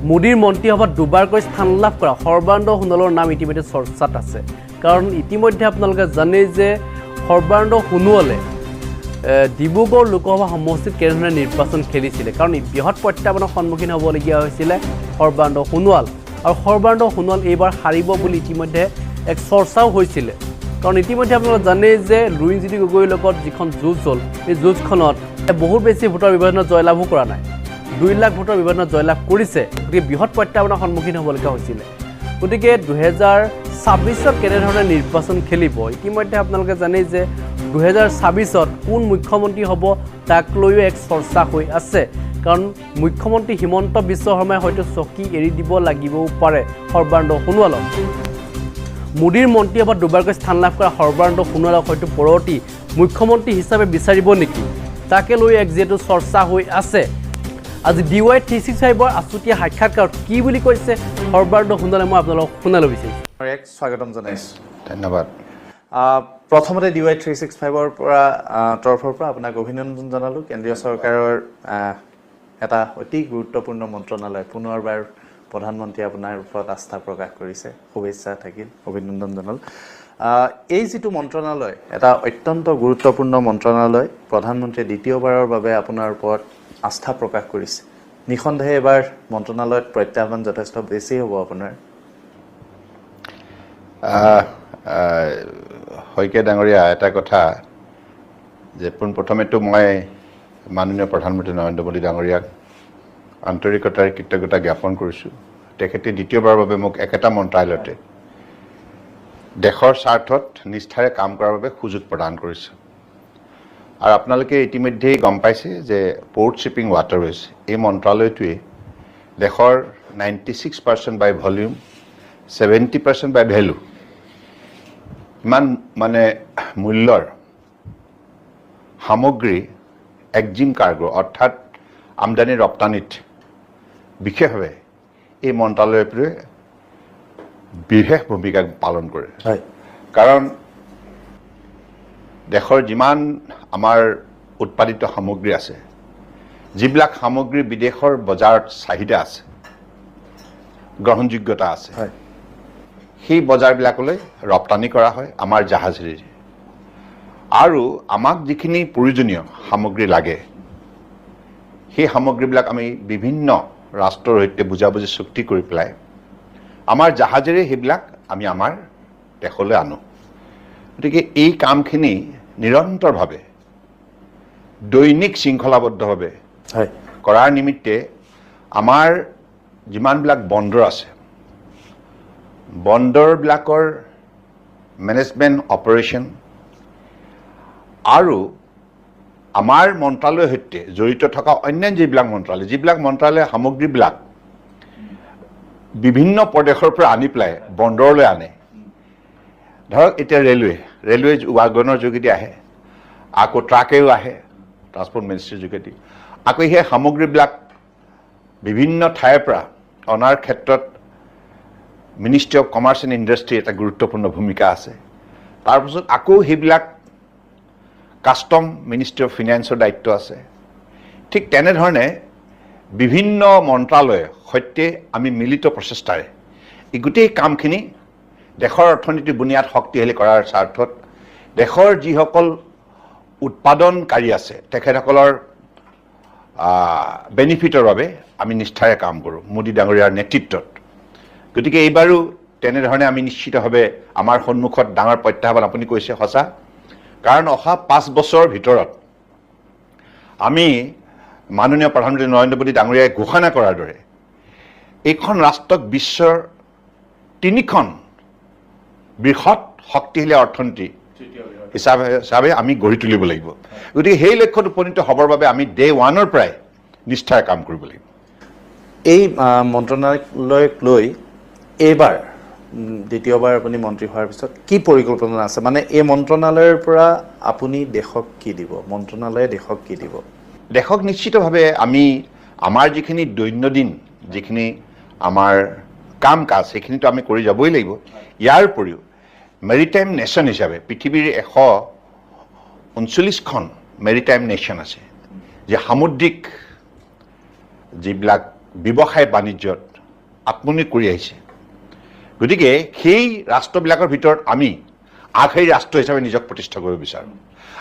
মোদীৰ মন্ত্ৰীসভাত দুবাৰকৈ স্থান লাভ কৰা সৰ্বানন্দ সোণোৱালৰ নাম ইতিমধ্যে চৰ্চাত আছে কাৰণ ইতিমধ্যে আপোনালোকে জানে যে সৰ্বানন্দ সোণোৱালে ডিব্ৰুগড় লোকসভা সমষ্টিত কেনেধৰণে নিৰ্বাচন খেলিছিলে কাৰণ বৃহৎ প্ৰত্যাহ্বানৰ সন্মুখীন হ'বলগীয়া হৈছিলে সৰ্বানন্দ সোণোৱাল আৰু সৰ্বানন্দ সোণোৱাল এইবাৰ হাৰিব বুলি ইতিমধ্যে এক চৰ্চাও হৈছিলে কাৰণ ইতিমধ্যে আপোনালোকে জানে যে লুৰিণজ্যোতি গগৈৰ লগত যিখন যুঁজ হ'ল এই যুঁজখনত বহুত বেছি ভোটৰ ব্যৱধানত জয়লাভো কৰা নাই 2 লাখ ভোটৰ ব্যৱধানত জয়লাভ কৰিছে গতিকে বৃহৎ প্ৰত্যাহ্বানৰ সন্মুখীন হ'বলগীয়া হৈছিলে গতিকে 2026ত কেনেধৰণে নিৰ্বাচন খেলিব ইতিমধ্যে আপোনালোকে জানে যে 2026ত কোন মুখ্যমন্ত্ৰী হ'ব তাক লৈও এক চৰ্চা হৈ আছে কাৰণ মুখ্যমন্ত্ৰী হিমন্ত বিশ্ব শৰ্মাই হয়তো চকী এৰি দিব লাগিবও পাৰে সৰ্বানন্দ সোণোৱালক মোদীৰ মন্ত্ৰীসভাত দুবাৰকৈ স্থান লাভ কৰা সৰ্বানন্দ সোণোৱালক হয়তো পৰৱৰ্তী মুখ্যমন্ত্ৰী হিচাপে বিচাৰিব নেকি তাকে লৈ এক যেটো চৰ্চা হৈ আছে আজি DY 365ৰ আছুতীয়া সাক্ষাৎকাৰত কি বুলি কৈছে সৰ্বানন্দ সোণোৱালে মই আপোনালোকক শুনাব বিচাৰিছোঁ স্বাগতম জনাইছোঁ ধন্যবাদ প্ৰথমতে DY 365ৰ তৰফৰ পৰা আপোনাক অভিনন্দন জনালোঁ কেন্দ্ৰীয় চৰকাৰৰ এটা অতি গুৰুত্বপূৰ্ণ মন্ত্ৰণালয় পুনৰবাৰ প্ৰধানমন্ত্ৰী আপোনাৰ ওপৰত আস্থা প্ৰকাশ কৰিছে শুভেচ্ছা থাকিল অভিনন্দন জনালোঁ এই যিটো মন্ত্ৰণালয় এটা অত্যন্ত গুৰুত্বপূৰ্ণ মন্ত্ৰণালয় প্ৰধানমন্ত্ৰীয়ে দ্বিতীয়বাৰৰ বাবে আপোনাৰ ওপৰত আস্থা প্ৰকাশ কৰিছে নিখন্দেহে এবাৰ মন্ত্ৰণালয়ত প্ৰত্যাহ্বান যথেষ্ট বেছি হ'ব আপোনাৰ শইকীয়া ডাঙৰীয়া এটা কথা যে পোনপ্ৰথমেতো মই মাননীয় প্ৰধানমন্ত্ৰী নৰেন্দ্ৰ মোদী ডাঙৰীয়াক আন্তৰিকতাৰ কৃতজ্ঞতা জ্ঞাপন কৰিছোঁ তেখেতে দ্বিতীয়বাৰৰ বাবে মোক একেটা মন্ত্ৰালয়তে দেশৰ স্বাৰ্থত নিষ্ঠাৰে কাম কৰাৰ বাবে সুযোগ প্ৰদান কৰিছে আৰু আপোনালোকে ইতিমধ্যেই গম পাইছে যে পোৰ্ট শ্বিপিং ৱাটাৰৱেজ এই মন্ত্ৰালয়টোৱে দেশৰ 96% বাই ভলিউম 70% বাই ভেলু ইমান মানে মূল্যৰ সামগ্ৰী এক্সিম কাৰ্গো অৰ্থাৎ আমদানি ৰপ্তানিত বিশেষভাৱে এই মন্ত্ৰালয়টোৱে বিশেষ ভূমিকা পালন কৰে কাৰণ দেশৰ যিমান আমাৰ উৎপাদিত সামগ্ৰী আছে যিবিলাক সামগ্ৰী বিদেশৰ বজাৰত চাহিদা আছে গ্ৰহণযোগ্যতা আছে সেই বজাৰবিলাকলৈ ৰপ্তানি কৰা হয় আমাৰ জাহাজেৰে আৰু আমাক যিখিনি প্ৰয়োজনীয় সামগ্ৰী লাগে সেই সামগ্ৰীবিলাক আমি বিভিন্ন ৰাষ্ট্ৰৰ সৈতে বুজাবুজি চুক্তি কৰি পেলাই আমাৰ জাহাজেৰে সেইবিলাক আমি আমাৰ দেশলৈ আনো গতিকে এই কামখিনি নিৰন্তৰভাৱে দৈনিক শৃংখলাবদ্ধভাৱে কৰাৰ নিমিত্তে আমাৰ যিমানবিলাক বন্দৰ আছে বন্দৰবিলাকৰ মেনেজমেণ্ট অপাৰেশ্যন আৰু আমাৰ মন্ত্ৰালয়ৰ সৈতে জড়িত থকা অন্যান্য যিবিলাক মন্ত্ৰালয়ে সামগ্ৰীবিলাক বিভিন্ন প্ৰদেশৰ পৰা আনি পেলাই বন্দৰলৈ আনে ধৰক এতিয়া ৰেলৱে ৱাগনৰ যোগেদি আহে আকৌ ট্ৰাকেও আহে ট্ৰান্সপৰ্ট মিনিষ্ট্ৰীৰ যোগেদি আকৌ সেই সামগ্ৰীবিলাক বিভিন্ন ঠাইৰ পৰা অনাৰ ক্ষেত্ৰত ministry of commerce and industry এটা গুৰুত্বপূৰ্ণ ভূমিকা আছে তাৰপিছত আকৌ সেইবিলাক কাষ্টম মিনিষ্ট্ৰী অফ ফিনান্সৰ দায়িত্ব আছে ঠিক তেনেধৰণে বিভিন্ন মন্ত্ৰালয়ৰ সৈতে আমি মিলিত প্ৰচেষ্টাৰে এই গোটেই কামখিনি দেশৰ অৰ্থনীতিৰ বুনিয়াদ শক্তিশালী কৰাৰ স্বাৰ্থত দেশৰ যিসকল উৎপাদনকাৰী আছে তেখেতসকলৰ বেনিফিটৰ বাবে আমি নিষ্ঠাৰে কাম কৰোঁ মোদী ডাঙৰীয়াৰ নেতৃত্বত গতিকে এইবাৰো তেনেধৰণে আমি নিশ্চিতভাৱে আমাৰ সন্মুখত ডাঙৰ প্ৰত্যাহ্বান আপুনি কৈছে সঁচা কাৰণ অহা 5 বছৰৰ ভিতৰত আমি মাননীয় প্ৰধানমন্ত্ৰী নৰেন্দ্ৰ মোদী ডাঙৰীয়াই ঘোষণা কৰাৰ দৰে এইখন ৰাষ্ট্ৰক বিশ্বৰ 3খন বৃহৎ শক্তিশালী অৰ্থনীতি হিচাপে আমি গঢ়ি তুলিব লাগিব গতিকে সেই লক্ষ্যত উপনীত হ'বৰ বাবে আমি ডে 1ৰ পৰাই নিষ্ঠাৰে কাম কৰিব লাগিব এই মন্ত্ৰণালয়ক লৈ এইবাৰ দ্বিতীয়বাৰ আপুনি মন্ত্ৰী হোৱাৰ পিছত কি পৰিকল্পনা আছে মানে এই মন্ত্ৰণালয়ৰ পৰা আপুনি দেশক কি দিব মন্ত্ৰণালয়ে দেশক কি দিব দেশক নিশ্চিতভাৱে আমি আমাৰ যিখিনি দৈনন্দিন যিখিনি আমাৰ কাম কাজ সেইখিনিতো আমি কৰি যাবই লাগিব ইয়াৰ উপৰিও মেৰিটাইম নেশ্যন হিচাপে পৃথিৱীৰ 139খন মেৰিটাইম নেশ্যন আছে যে সামুদ্ৰিক যিবিলাক ব্যৱসায় বাণিজ্যত আত্মনিয়োগ কৰি আহিছে গতিকে সেই ৰাষ্ট্ৰবিলাকৰ ভিতৰত আমি আগশাৰী ৰাষ্ট্ৰ হিচাপে নিজক প্ৰতিষ্ঠা কৰিব বিচাৰোঁ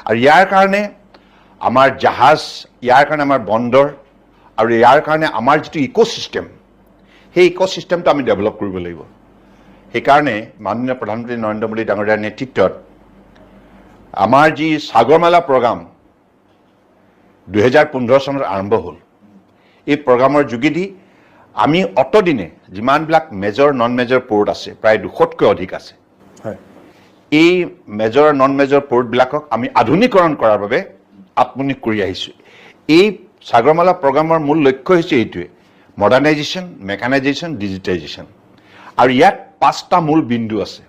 আৰু ইয়াৰ কাৰণে আমাৰ জাহাজ ইয়াৰ কাৰণে আমাৰ বন্দৰ আৰু ইয়াৰ কাৰণে আমাৰ যিটো ইক'ছিষ্টেম সেই ইক'ছিষ্টেমটো আমি ডেভেলপ কৰিব লাগিব সেইকাৰণে মাননীয় প্ৰধানমন্ত্ৰী নৰেন্দ্ৰ মোদী ডাঙৰীয়াৰ নেতৃত্বত আমাৰ যি সাগৰমালা প্ৰগ্ৰাম 2015 চনত আৰম্ভ হ'ল এই প্ৰগ্ৰামৰ যোগেদি আমি অতদিনে যিমানবিলাক মেজৰ নন মেজৰ পোৰ্ট আছে প্ৰায় 200তকৈ অধিক আছে এই মেজৰ নন মেজৰ পোৰ্টবিলাকক আমি আধুনিকৰণ কৰাৰ বাবে আত্মনিয়োগ কৰি আহিছোঁ এই সাগৰমালা প্ৰগ্ৰামৰ মূল লক্ষ্য হৈছে এইটোৱে মডাৰ্ণাইজেশ্যন মেকানাইজেশ্যন ডিজিটাইজেশ্যন আৰু ইয়াত 5টা মূল বিন্দু আছে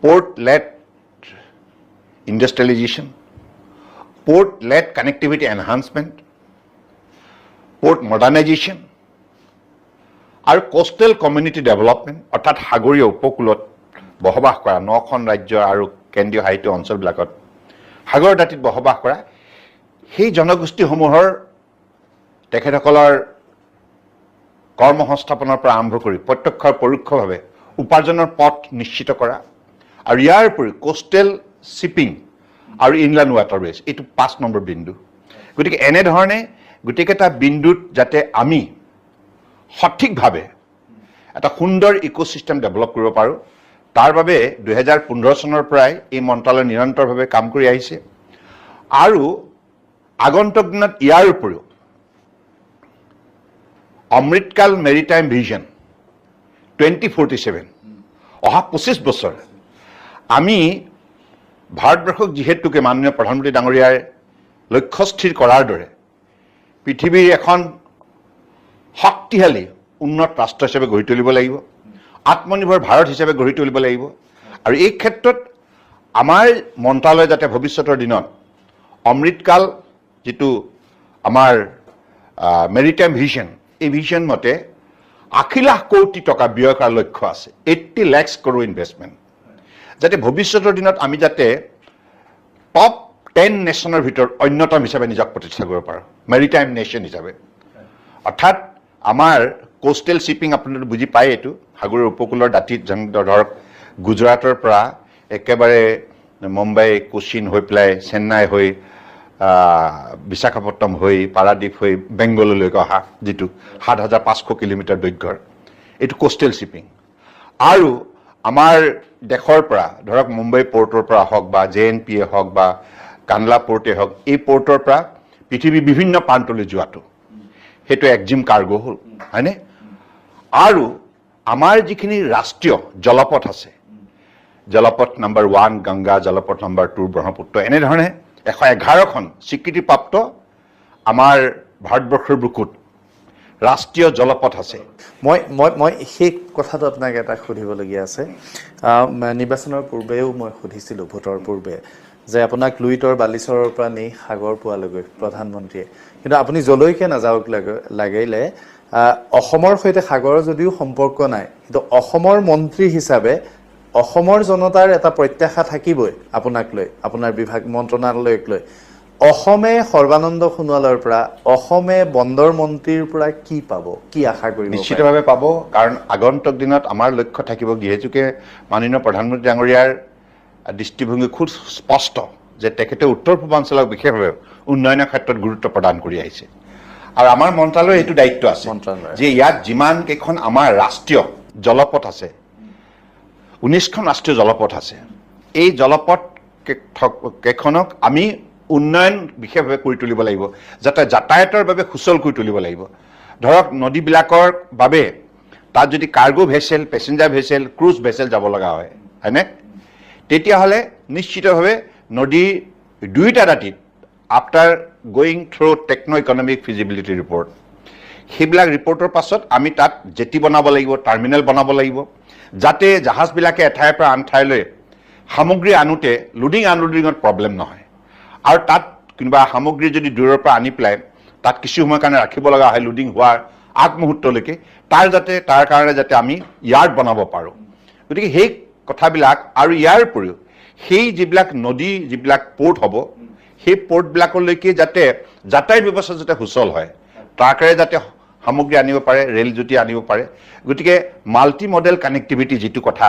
port led industrialisation port led connectivity enhancement port modernisation আৰু কোষ্টেল কমিউনিটি ডেভেলপমেণ্ট অৰ্থাৎ সাগৰীয় উপকূলত বসবাস কৰা 9খন ৰাজ্য আৰু কেন্দ্ৰীয় শাসিত অঞ্চলবিলাকত সাগৰ দাঁতিত বসবাস কৰা সেই জনগোষ্ঠীসমূহৰ তেখেতসকলৰ কৰ্মসংস্থাপনৰ পৰা আৰম্ভ কৰি প্ৰত্যক্ষ আৰু পৰোক্ষভাৱে উপাৰ্জনৰ পথ নিশ্চিত কৰা আৰু ইয়াৰ উপৰি কোষ্টেল শ্বিপিং আৰু ইনলেণ্ড ৱাটাৰৱেজ এইটো 5 নম্বৰ বিন্দু গতিকে এনেধৰণে গোটেইকেইটা বিন্দুত যাতে আমি সঠিকভাৱে এটা সুন্দৰ ইক'ছিষ্টেম ডেভেলপ কৰিব পাৰোঁ তাৰ বাবে 2015 চনৰ পৰাই এই মন্ত্ৰালয় নিৰন্তৰভাৱে কাম কৰি আহিছে আৰু আগন্তুক দিনত ইয়াৰ উপৰিও অমৃতকাল মেৰিটাইম ভিজন 2047 অহা 25 বছৰ আমি ভাৰতবৰ্ষক যিহেতুকে মাননীয় প্ৰধানমন্ত্ৰী ডাঙৰীয়াৰ লক্ষ্য স্থিৰ কৰাৰ দৰে পৃথিৱীৰ এখন শক্তিশালী উন্নত ৰাষ্ট্ৰ হিচাপে গঢ়ি তুলিব লাগিব আত্মনিৰ্ভৰ ভাৰত হিচাপে গঢ়ি তুলিব লাগিব আৰু এই ক্ষেত্ৰত আমাৰ মন্ত্ৰালয় যাতে ভৱিষ্যতৰ দিনত অমৃতকাল যিটো আমাৰ মেৰিটাইম ভিজন এই ভিজন মতে 80 লাখ কোটি টকা ব্যয় কৰাৰ লক্ষ্য আছে 80 লাখ crore ইনভেষ্টমেণ্ট যাতে ভৱিষ্যতৰ দিনত আমি যাতে টপ 10 নেশ্যনৰ ভিতৰত অন্যতম হিচাপে নিজক প্ৰতিষ্ঠা কৰিব পাৰোঁ মেৰিটাইম নেশ্যন হিচাপে অৰ্থাৎ আমাৰ কোষ্টেল শ্বিপিং আপোনালোকে বুজি পায় এইটো সাগৰৰ উপকূলৰ দাঁতিত ধৰক গুজৰাটৰ পৰা একেবাৰে মুম্বাই কোচিন হৈ পেলাই চেন্নাই হৈ বিশাখাপট্টনম হৈ পাৰাদ্বীপ হৈ বেংগললৈকে অহা যিটো 7,500 কিলোমিটাৰ দৈৰ্ঘ্যৰ এইটো কোষ্টেল শ্বিপিং আৰু আমাৰ দেশৰ পৰা ধৰক মুম্বাই পোৰ্টৰ পৰা হওক বা JNPA হওক বা কাণ্ডলা পোৰ্টে হওক এই পোৰ্টৰ পৰা পৃথিৱীৰ বিভিন্ন প্ৰান্তলৈ যোৱাটো সেইটো এক্সিম কাৰ্গো হ'ল হয়নে আৰু আমাৰ যিখিনি ৰাষ্ট্ৰীয় জলপথ আছে জলপথ নম্বৰ 1 গংগা জলপথ নম্বৰ 2 ব্ৰহ্মপুত্ৰ এনেধৰণে 111খন স্বীকৃতিপ্ৰাপ্ত আমাৰ ভাৰতবৰ্ষৰ বুকুত ৰাষ্ট্ৰীয় জলপথ আছে মই সেই কথাটো আপোনাক এটা সুধিবলগীয়া আছে নিৰ্বাচনৰ পূৰ্বেও মই সুধিছিলোঁ ভোটৰ পূৰ্বে যে আপোনাক লুইতৰ বালিচৰৰ পৰা নি সাগৰ পোৱালৈকে প্ৰধানমন্ত্ৰীয়ে কিন্তু আপুনি যলৈকে নাযাওক লাগিলে অসমৰ সৈতে সাগৰৰ যদিও সম্পৰ্ক নাই কিন্তু অসমৰ মন্ত্ৰী হিচাপে অসমৰ জনতাৰ এটা প্ৰত্যাশা থাকিবই আপোনাক লৈ আপোনাৰ বিভাগ মন্ত্ৰণালয়ক লৈ অসমে সৰ্বানন্দ সোণোৱালৰ পৰা অসমে বন্দৰ মন্ত্ৰীৰ পৰা কি পাব কি আশা কৰিব নিশ্চিতভাৱে পাব কাৰণ আগন্তুক দিনত আমাৰ লক্ষ্য থাকিব যিহেতুকে মাননীয় প্ৰধানমন্ত্ৰী ডাঙৰীয়াৰ দৃষ্টিভংগী খুব স্পষ্ট যে তেখেতে উত্তৰ পূৰ্বাঞ্চলক বিশেষভাৱে উন্নয়নৰ ক্ষেত্ৰত গুৰুত্ব প্ৰদান কৰি আহিছে আৰু আমাৰ মন্ত্ৰালয়ৰ এইটো দায়িত্ব আছে যে ইয়াত যিমান কেইখন আমাৰ ৰাষ্ট্ৰীয় জলপথ আছে 19খন ৰাষ্ট্ৰীয় জলপথ আছে এই জলপথ কেইখনক আমি উন্নয়ন বিশেষভাৱে কৰি তুলিব লাগিব যাতে যাতায়াতৰ বাবে সুচল কৰি তুলিব লাগিব ধৰক নদীবিলাকৰ বাবে তাত যদি cargo vessel passenger vessel cruise vessel যাব লগা হয়নে তেতিয়াহ'লে নিশ্চিতভাৱে নদী দুয়োটা দাঁতিত after going through techno economic feasibility report সেইবিলাক ৰিপৰ্টৰ পাছত আমি তাত জেটি বনাব লাগিব টাৰ্মিনেল বনাব লাগিব যাতে জাহাজবিলাকে এঠাইৰ পৰা আন ঠাইলৈ সামগ্ৰী আনোতে লোডিং আনলোডিঙত প্ৰব্লেম নহয় আৰু তাত কোনোবা সামগ্ৰী যদি দূৰৰ পৰা আনি পেলাই তাত কিছু সময়ৰ কাৰণে ৰাখিব লগা হয় লোডিং হোৱাৰ আগমুহূৰ্তলৈকে তাৰ কাৰণে যাতে আমি য়াৰ্ড বনাব পাৰোঁ গতিকে সেই কথাবিলাক আৰু ইয়াৰ উপৰিও সেই যিবিলাক নদী যিবিলাক পোৰ্ট হ'ব সেই পোৰ্টবিলাকলৈকে যাতে যাতায়াত ব্যৱস্থা যাতে সুচল হয় তাৰ কাৰণে যাতে সামগ্ৰী আনিব পাৰে, ৰেল জ্যোতি আনিব পাৰে। গতিকে মাল্টি মডেল কানেক্টিভিটি যিটো কথা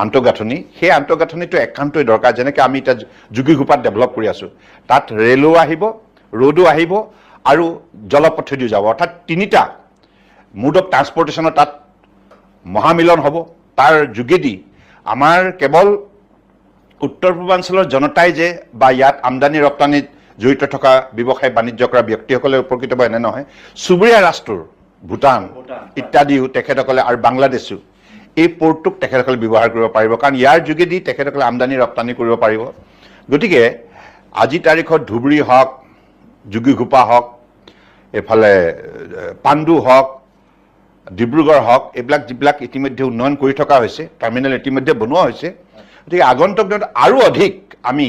আন্তঃগাঁথনি, সেই আন্তঃগাঁথনিটো একান্তই দৰকাৰ। যেনেকৈ আমি এতিয়া যোগীঘোপাত ডেভেলপ কৰি আছোঁ, তাত ৰেলো আহিব, ৰোডো আহিব আৰু জলপথেদিও যাব, অৰ্থাৎ তিনিটা মোড অফ ট্ৰান্সপৰ্টেশ্যনৰ তাত মহামিলন হ'ব। তাৰ যোগেদি আমাৰ কেৱল উত্তৰ পূৰ্বাঞ্চলৰ জনতাই যে বা ইয়াত আমদানি ৰপ্তানিত জড়িত থকা ব্যৱসায় বাণিজ্য কৰা ব্যক্তিসকলে উপকৃত হ'ব এনে নহয়, চুবুৰীয়া ৰাষ্ট্ৰৰ ভূটান ইত্যাদিও তেখেতসকলে আৰু বাংলাদেশো এই পৰ্টটোক তেখেতসকলে ব্যৱহাৰ কৰিব পাৰিব, কাৰণ ইয়াৰ যোগেদি তেখেতসকলে আমদানি ৰপ্তানি কৰিব পাৰিব। গতিকে আজি তাৰিখত ধুবুৰী হওক, যোগীঘোপা হওক, এইফালে পাণ্ডু হওক, ডিব্ৰুগড় হওক, এইবিলাক যিবিলাক ইতিমধ্যে উন্নয়ন কৰি থকা হৈছে, টাৰ্মিনেল ইতিমধ্যে বনোৱা হৈছে। গতিকে আগন্তুক দিনত আৰু অধিক আমি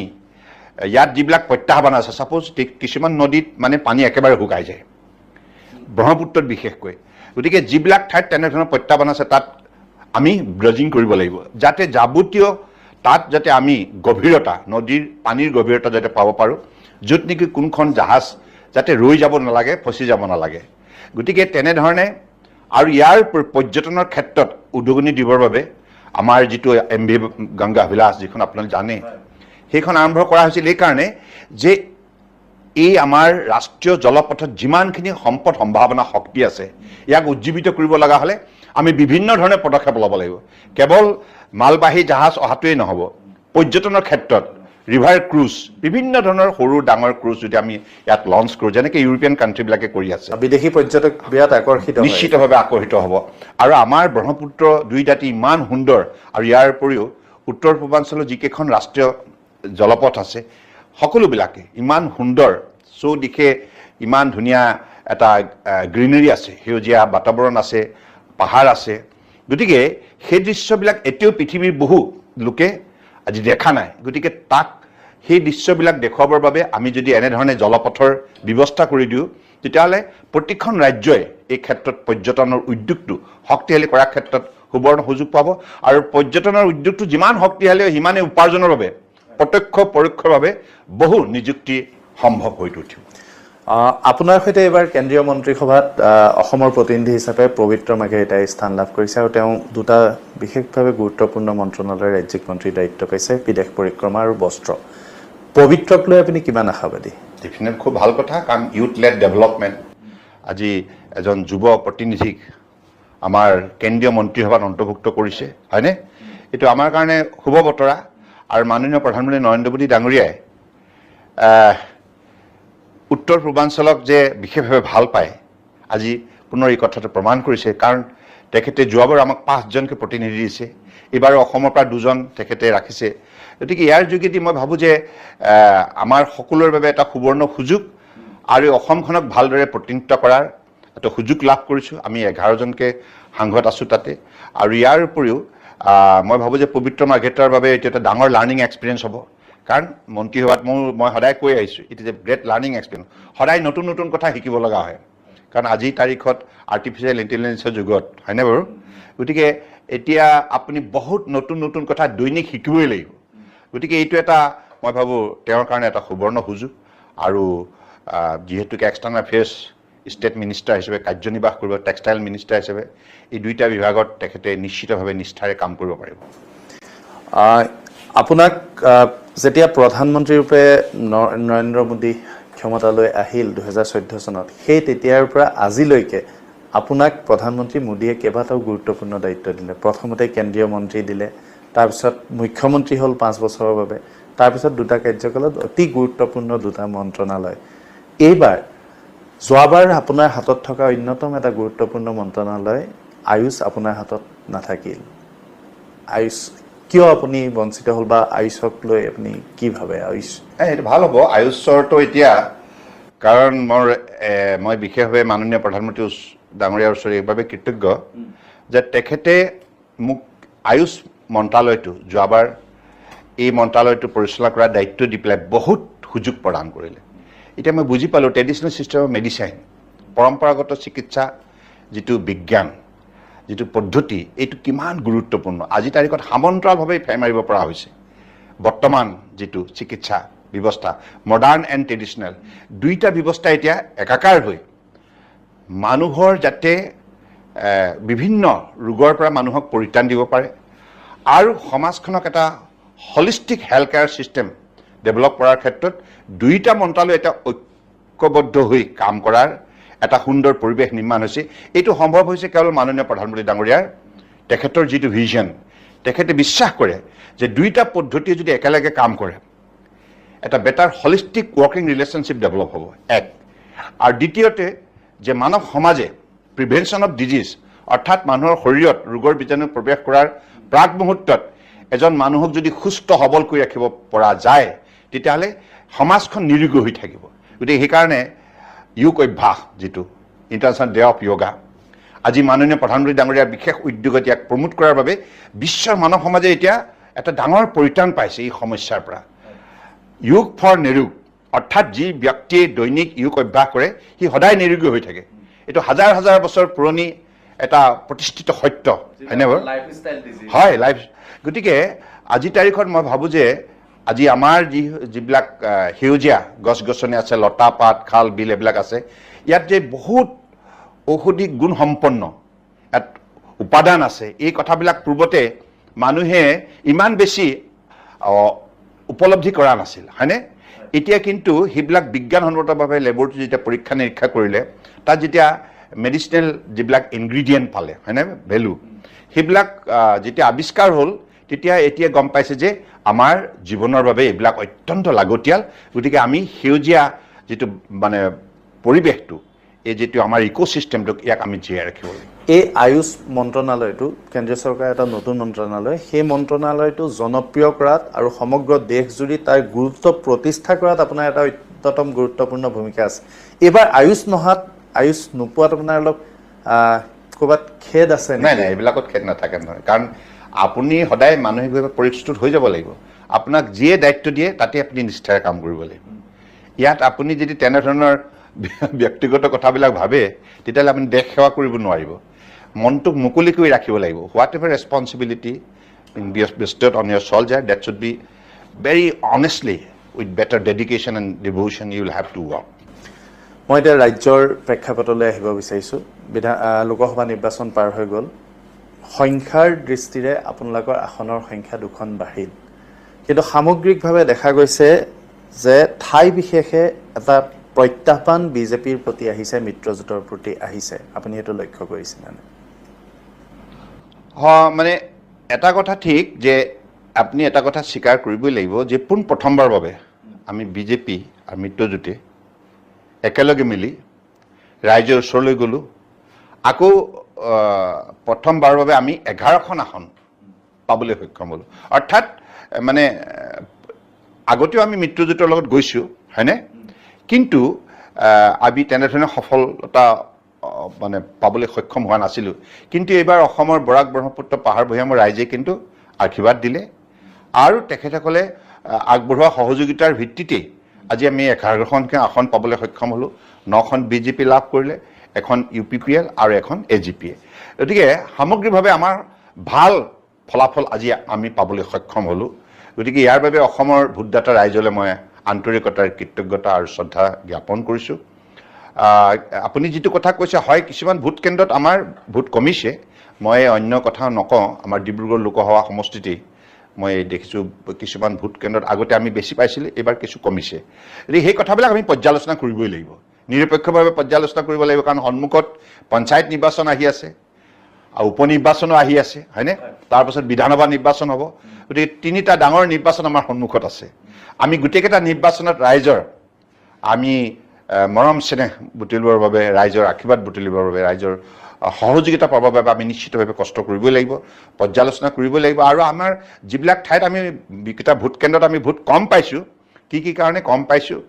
ইয়াত যিবিলাক প্ৰত্যাহ্বান আছে, ছাপ'জ কিছুমান নদীত মানে পানী একেবাৰে শুকাই যায়, ব্ৰহ্মপুত্ৰত বিশেষকৈ। গতিকে যিবিলাক ঠাইত তেনেধৰণৰ প্ৰত্যাহ্বান আছে তাত আমি ড্ৰেজিং কৰিব লাগিব, যাতে যাৱতীয় তাত যাতে আমি গভীৰতা, নদীৰ পানীৰ গভীৰতা যাতে পাব পাৰোঁ, য'ত নেকি কোনখন জাহাজ যাতে ৰৈ যাব নালাগে, ফচি যাব নালাগে। গতিকে তেনেধৰণে আৰু ইয়াৰ পৰ্যটনৰ ক্ষেত্ৰত উদগনি দিবৰ বাবে আমাৰ যিটো MV গংগা বিলাস, যিখন আপোনালোকে জানে, সেইখন আৰম্ভ কৰা হৈছিল এইকাৰণে যে এই আমাৰ ৰাষ্ট্ৰীয় জলপথত যিমানখিনি সম্পদ সম্ভাৱনা শক্তি আছে, ইয়াক উজ্জীৱিত কৰিব লগা হ'লে আমি বিভিন্ন ধৰণে পদক্ষেপ ল'ব লাগিব। কেৱল মালবাহী জাহাজ অহাটোৱেই নহ'ব, পৰ্যটনৰ ক্ষেত্ৰত ৰিভাৰ ক্ৰুজ, বিভিন্ন ধৰণৰ সৰু ডাঙৰ ক্ৰুজ যদি আমি ইয়াত লঞ্চ কৰোঁ, যেনেকৈ ইউৰোপিয়ান কাণ্ট্ৰিবিলাকে কৰি আছে, বিদেশী পৰ্যটক বিৰাট আকৰ্ষিত, নিশ্চিতভাৱে আকৰ্ষিত হ'ব। আৰু আমাৰ ব্ৰহ্মপুত্ৰ দুই দাঁতি ইমান সুন্দৰ, আৰু ইয়াৰ উপৰিও উত্তৰ পূৰ্বাঞ্চলৰ যিকেইখন ৰাষ্ট্ৰীয় জলপথ আছে সকলোবিলাকে ইমান সুন্দৰ, চৌদিশে ইমান ধুনীয়া এটা গ্ৰীনেৰী আছে, সেউজীয়া বাতাবৰণ আছে, পাহাৰ আছে। গতিকে সেই দৃশ্যবিলাক এতিয়াও পৃথিৱীৰ বহু লোকে আজি দেখা নাই। গতিকে তাক সেই দৃশ্যবিলাক দেখুৱাবৰ বাবে আমি যদি এনেধৰণে জলপথৰ ব্যৱস্থা কৰি দিওঁ, তেতিয়াহ'লে প্ৰতিখন ৰাজ্যই এই ক্ষেত্ৰত পৰ্যটনৰ উদ্যোগটো শক্তিশালী কৰাৰ ক্ষেত্ৰত সুবৰ্ণ সুযোগ পাব। আৰু পৰ্যটনৰ উদ্যোগটো যিমান শক্তিশালী হয়, সিমানে উপাৰ্জনৰ বাবে প্ৰত্যক্ষ পৰোক্ষভাৱে বহু নিযুক্তি সম্ভৱ হৈ উঠিব। আপোনাৰ সৈতে এইবাৰ কেন্দ্ৰীয় মন্ত্ৰীসভাত অসমৰ প্ৰতিনিধি হিচাপে পবিত্ৰ মাৰ্ঘেৰিটাই স্থান লাভ কৰিছে, আৰু তেওঁ দুটা বিশেষভাৱে গুৰুত্বপূৰ্ণ মন্ত্ৰণালয়ৰ ৰাজ্যিক মন্ত্ৰীৰ দায়িত্ব পাইছে, বিদেশ পৰিক্ৰমা আৰু বস্ত্ৰ। পবিত্ৰক লৈ আপুনি কিমান আশাবাদী? ডেফিনেট খুব ভাল কথা, কাৰণ ইউথ লেড ডেভেলপমেণ্ট, আজি এজন যুৱ প্ৰতিনিধিক আমাৰ কেন্দ্ৰীয় মন্ত্ৰীসভাত অন্তৰ্ভুক্ত কৰিছে, হয়নে? এইটো আমাৰ কাৰণে শুভ বতৰা। আৰু মাননীয় প্ৰধানমন্ত্ৰী নৰেন্দ্ৰ মোদী ডাঙৰীয়াই উত্তৰ পূৰ্বাঞ্চলক যে বিশেষভাৱে ভাল পায়, আজি পুনৰ এই কথাটো প্ৰমাণ কৰিছে। কাৰণ তেখেতে যোৱাবাৰ আমাক 5জনকৈ প্ৰতিনিধি দিছে, এইবাৰ অসমৰ পৰা 2জন তেখেতে ৰাখিছে। গতিকে ইয়াৰ যোগেদি মই ভাবোঁ যে আমাৰ সকলোৰে বাবে এটা সুবৰ্ণ সুযোগ, আৰু অসমখনক ভালদৰে প্ৰতিনিধিত্ব কৰাৰ এটা সুযোগ লাভ কৰিছোঁ। আমি 11জনকৈ সাংসদ আছোঁ তাতে। আৰু ইয়াৰ উপৰিও মই ভাবোঁ যে পবিত্ৰ মাৰ্ঘেৰিটাৰ বাবে এইটো এটা ডাঙৰ লাৰ্ণিং এক্সপিৰিয়েঞ্চ হ'ব। কাৰণ মন্ত্ৰীসভাত মই সদায় কৈ আহিছোঁ, it is a great learning experience. সদায় নতুন নতুন কথা শিকিব লগা হয়, কাৰণ আজিৰ তাৰিখত আৰ্টিফিচিয়েল ইণ্টেলিজেন্সৰ যুগত, হয়নে বাৰু? গতিকে এতিয়া আপুনি বহুত নতুন নতুন কথা দৈনিক শিকিবই লাগিব। গতিকে এইটো এটা মই ভাবোঁ তেওঁৰ কাৰণে এটা সুবৰ্ণ সুযোগ। আৰু যিহেতুকে এক্সটাৰ্নেল এফেয়াৰ্ছ ষ্টেট মিনিষ্টাৰ হিচাপে কাৰ্যনিৰ্বাহ কৰিব, টেক্সটাইল মিনিষ্টাৰ হিচাপে এই দুইটা বিভাগত তেখেতে নিশ্চিতভাৱে নিষ্ঠাৰে কাম কৰিব পাৰিব। আপোনাক যেতিয়া প্ৰধানমন্ত্ৰী ৰূপে নৰেন্দ্ৰ মোদী ক্ষমতালৈ আহিল 2014 চনত, সেই তেতিয়াৰ পৰা আজিলৈকে আপোনাক প্ৰধানমন্ত্ৰী মোদীয়ে কেইবাটাও গুৰুত্বপূৰ্ণ দায়িত্ব দিলে। প্ৰথমতে কেন্দ্ৰীয় মন্ত্ৰী দিলে, তাৰপিছত মুখ্যমন্ত্ৰী হ'ল 5 বছৰৰ বাবে, তাৰপিছত দুটা কাৰ্যকালত অতি গুৰুত্বপূৰ্ণ দুটা মন্ত্ৰণালয়। এইবাৰ যোৱাবাৰ আপোনাৰ হাতত থকা অন্যতম এটা গুৰুত্বপূৰ্ণ মন্ত্ৰণালয় আয়ুষ আপোনাৰ হাতত নাথাকিল। আয়ুষ কিয় আপুনি বঞ্চিত হ'ল, বা আয়ুষক লৈ আপুনি কি ভাবে? আয়ুষ এইটো ভাল হ'ব আয়ুষৰটো এতিয়া, কাৰণ মই বিশেষভাৱে মাননীয় প্ৰধানমন্ত্ৰী ডাঙৰীয়াৰ ওচৰত এইবাবে কৃতজ্ঞ যে তেখেতে মোক আয়ুষ মন্ত্ৰালয়টো যোৱাবাৰ এই মন্ত্ৰালয়টো পৰিচালনা কৰাৰ দায়িত্ব দি পেলাই বহুত সুযোগ প্ৰদান কৰিলে। এতিয়া মই বুজি পালোঁ ট্ৰেডিশ্যনেল ছিষ্টেম অফ মেডিচাইন, পৰম্পৰাগত চিকিৎসা যিটো বিজ্ঞান, যিটো পদ্ধতি, এইটো কিমান গুৰুত্বপূৰ্ণ। আজি তাৰিখত সমান্তৰালভাৱে ফেৰ মাৰিব পৰা হৈছে। বৰ্তমান যিটো চিকিৎসা ব্যৱস্থা, মডাৰ্ণ এণ্ড ট্ৰেডিশ্যনেল, দুইটা ব্যৱস্থা এতিয়া একাকাৰ হৈ মানুহৰ যাতে বিভিন্ন ৰোগৰ পৰা মানুহক পৰিত্ৰাণ দিব পাৰে আৰু সমাজখনক এটা holistic health care system develop কৰাৰ ক্ষেত্ৰত দুইটা মন্ত্ৰালয় এটা ঐক্যবদ্ধ হৈ কাম কৰাৰ এটা সুন্দৰ পৰিৱেশ নিৰ্মাণ হৈছে। এইটো সম্ভৱ হৈছে কেৱল মাননীয় প্ৰধানমন্ত্ৰী ডাঙৰীয়াৰ তেখেতৰ যিটো ভিজন, তেখেতে বিশ্বাস কৰে যে দুইটা পদ্ধতিয়ে যদি একেলগে কাম কৰে এটা better holistic working relationship develop হ'ব এক। আৰু দ্বিতীয়তে যে মানৱ সমাজে প্ৰিভেনশ্যন অফ ডিজিজ অৰ্থাৎ মানুহৰ শৰীৰত ৰোগৰ বীজাণু প্ৰৱেশ কৰাৰ প্ৰাক মুহূৰ্তত এজন মানুহক যদি সুস্থ সবল কৰি ৰাখিব পৰা যায় তেতিয়াহ'লে সমাজখন নিৰোগী হৈ থাকিব। গতিকে সেইকাৰণে যোগ অভ্যাস যিটো ইণ্টাৰনেশ্যনেল ডে অফ য়োগা আজি মাননীয় প্ৰধানমন্ত্ৰী ডাঙৰীয়াৰ বিশেষ উদ্যোগত ইয়াক প্ৰমোট কৰাৰ বাবে বিশ্বৰ মানৱ সমাজে এতিয়া এটা ডাঙৰ পৰিত্ৰাণ পাইছে এই সমস্যাৰ পৰা। যোগ ফৰ নিৰোগ অৰ্থাৎ যি ব্যক্তিয়ে দৈনিক যোগ অভ্যাস কৰে সি সদায় নিৰোগী হৈ থাকে। এইটো হাজাৰ হাজাৰ বছৰ পুৰণি এটা প্ৰতিষ্ঠিত সত্য, হয়নে বাৰু? হয়, লাইফ। গতিকে আজি তাৰিখত মই ভাবোঁ যে আজি আমাৰ যিবিলাক সেউজীয়া গছ গছনি আছে, লতা পাত খাল বিল এইবিলাক আছে, ইয়াত যে বহুত ঔষধি গুণসম্পন্ন ইয়াত উপাদান আছে, এই কথাবিলাক পূৰ্বতে মানুহে ইমান বেছি উপলব্ধি কৰা নাছিল, হয়নে? এতিয়া কিন্তু সেইবিলাক বিজ্ঞানসন্মতভাৱে লেবৰেটৰী যেতিয়া পৰীক্ষা নিৰীক্ষা কৰিলে তাত যেতিয়া মেডিচিনেল যিবিলাক ইনগ্ৰিডিয়েণ্ট পালে, হয়নে, ভেলু, সেইবিলাক যেতিয়া আৱিষ্কাৰ হ'ল তেতিয়া এতিয়া গম পাইছে যে আমাৰ জীৱনৰ বাবে এইবিলাক অত্যন্ত লাগতিয়াল। গতিকে আমি সেউজীয়া যিটো মানে পৰিৱেশটো, এই যিটো আমাৰ ইক'চিষ্টেমটোক, ইয়াক আমি জীয়াই ৰাখিব লাগিব। এই আয়ুষ মন্ত্ৰণালয়টো কেন্দ্ৰীয় চৰকাৰৰ এটা নতুন মন্ত্ৰণালয়, সেই মন্ত্ৰণালয়টো জনপ্ৰিয় কৰাত আৰু সমগ্ৰ দেশজুৰি তাৰ গুৰুত্ব প্ৰতিষ্ঠা কৰাত আপোনাৰ এটা অন্যতম গুৰুত্বপূৰ্ণ ভূমিকা আছে। এইবাৰ আয়ুষ আয়ুষ নোপোৱাত আপোনাৰ অলপ ক'ৰবাত খেদ আছে? নাই নাই, এইবিলাকত খেদ নাথাকে নহয়, কাৰণ আপুনি সদায় মানসিকভাৱে পৰিস্তুত হৈ যাব লাগিব। আপোনাক যিয়ে দায়িত্ব দিয়ে তাতে আপুনি নিষ্ঠাৰে কাম কৰিব লাগিব। ইয়াত আপুনি যদি তেনেধৰণৰ ব্যক্তিগত কথাবিলাক ভাবে তেতিয়াহ'লে আপুনি দেশ সেৱা কৰিব নোৱাৰিব। মনটোক মুকলি কৰি ৰাখিব লাগিব। What ever responsibility bestowed on your soldier, that should be very honestly with better dedication and devotion you will have to work. মই এতিয়া ৰাজ্যৰ প্ৰেক্ষাপটলৈ আহিব বিচাৰিছোঁ। লোকসভা নিৰ্বাচন পাৰ হৈ গ'ল, সংখ্যাৰ দৃষ্টিৰে আপোনালোকৰ আসনৰ সংখ্যা 2খন বাঢ়িল, কিন্তু সামগ্ৰিকভাৱে দেখা গৈছে যে ঠাই বিশেষে এটা প্ৰত্যাহ্বান বিজেপিৰ প্ৰতি আহিছে, মিত্ৰজোঁটৰ প্ৰতি আহিছে। আপুনি সেইটো লক্ষ্য কৰিছেনে? মানে এটা কথা ঠিক যে আপুনি এটা কথা স্বীকাৰ কৰিবই লাগিব যে প্ৰথমবাৰৰ বাবে আমি বিজেপি আৰু মিত্ৰজোঁটে একেলগে মিলি ৰাইজৰ ওচৰলৈ গ'লোঁ। আকৌ প্ৰথমবাৰৰ বাবে আমি 11খন আসন পাবলৈ সক্ষম হ'লোঁ। অৰ্থাৎ মানে আগতেও আমি মিত্ৰজোঁটৰ লগত গৈছোঁ, হয়নে, কিন্তু আমি তেনেধৰণে সফলতা মানে পাবলৈ সক্ষম হোৱা নাছিলোঁ। কিন্তু এইবাৰ অসমৰ বৰাক ব্ৰহ্মপুত্ৰ পাহাৰ ভৈয়ামৰ ৰাইজে কিন্তু আশীৰ্বাদ দিলে আৰু তেখেতসকলে আগবঢ়োৱা সহযোগিতাৰ ভিত্তিতেই আজি আমি 11খন আসন পাবলৈ সক্ষম হ'লোঁ। 9খন বিজেপি লাভ কৰিলে, এখন UPPL আৰু এখন AGPA। গতিকে সামগ্ৰিকভাৱে আমাৰ ভাল ফলাফল আজি আমি পাবলৈ সক্ষম হ'লোঁ। গতিকে ইয়াৰ বাবে অসমৰ ভোটদাতা ৰাইজলৈ মই আন্তৰিকতাৰ কৃতজ্ঞতা আৰু শ্ৰদ্ধা জ্ঞাপন কৰিছোঁ। আপুনি যিটো কথা কৈছে, হয় কিছুমান ভোট কেন্দ্ৰত আমাৰ ভোট কমিছে, মই অন্য কথা নকওঁ। আমাৰ ডিব্ৰুগড় লোকসভা সমষ্টিতেই মই দেখিছোঁ কিছুমান ভোট কেন্দ্ৰত আগতে আমি বেছি পাইছিলোঁ, এইবাৰ কিছু কমিছে। গতিকে সেই কথাবিলাক আমি পৰ্যালোচনা কৰিবই লাগিব, নিৰপেক্ষভাৱে পৰ্যালোচনা কৰিব লাগিব, কাৰণ সন্মুখত পঞ্চায়ত নিৰ্বাচন আহি আছে আৰু উপ নিৰ্বাচনো আহি আছে, হয়নে, তাৰপাছত বিধানসভা নিৰ্বাচন হ'ব। গতিকে 3টা ডাঙৰ নিৰ্বাচন আমাৰ সন্মুখত আছে। আমি গোটেইকেইটা নিৰ্বাচনত ৰাইজৰ আমি মৰম চেনেহ বুটলিবৰ বাবে, ৰাইজৰ আশীৰ্বাদ বুটলিবৰ বাবে, ৰাইজৰ সহযোগিতা পাবৰ বাবে আমি নিশ্চিতভাৱে কষ্ট কৰিবই লাগিব, পৰ্যালোচনা কৰিবই লাগিব। আৰু আমাৰ যিবিলাক ঠাইত আমি বিকেইটা ভোট কেন্দ্ৰত আমি ভোট কম পাইছোঁ, কি কাৰণে কম পাইছোঁ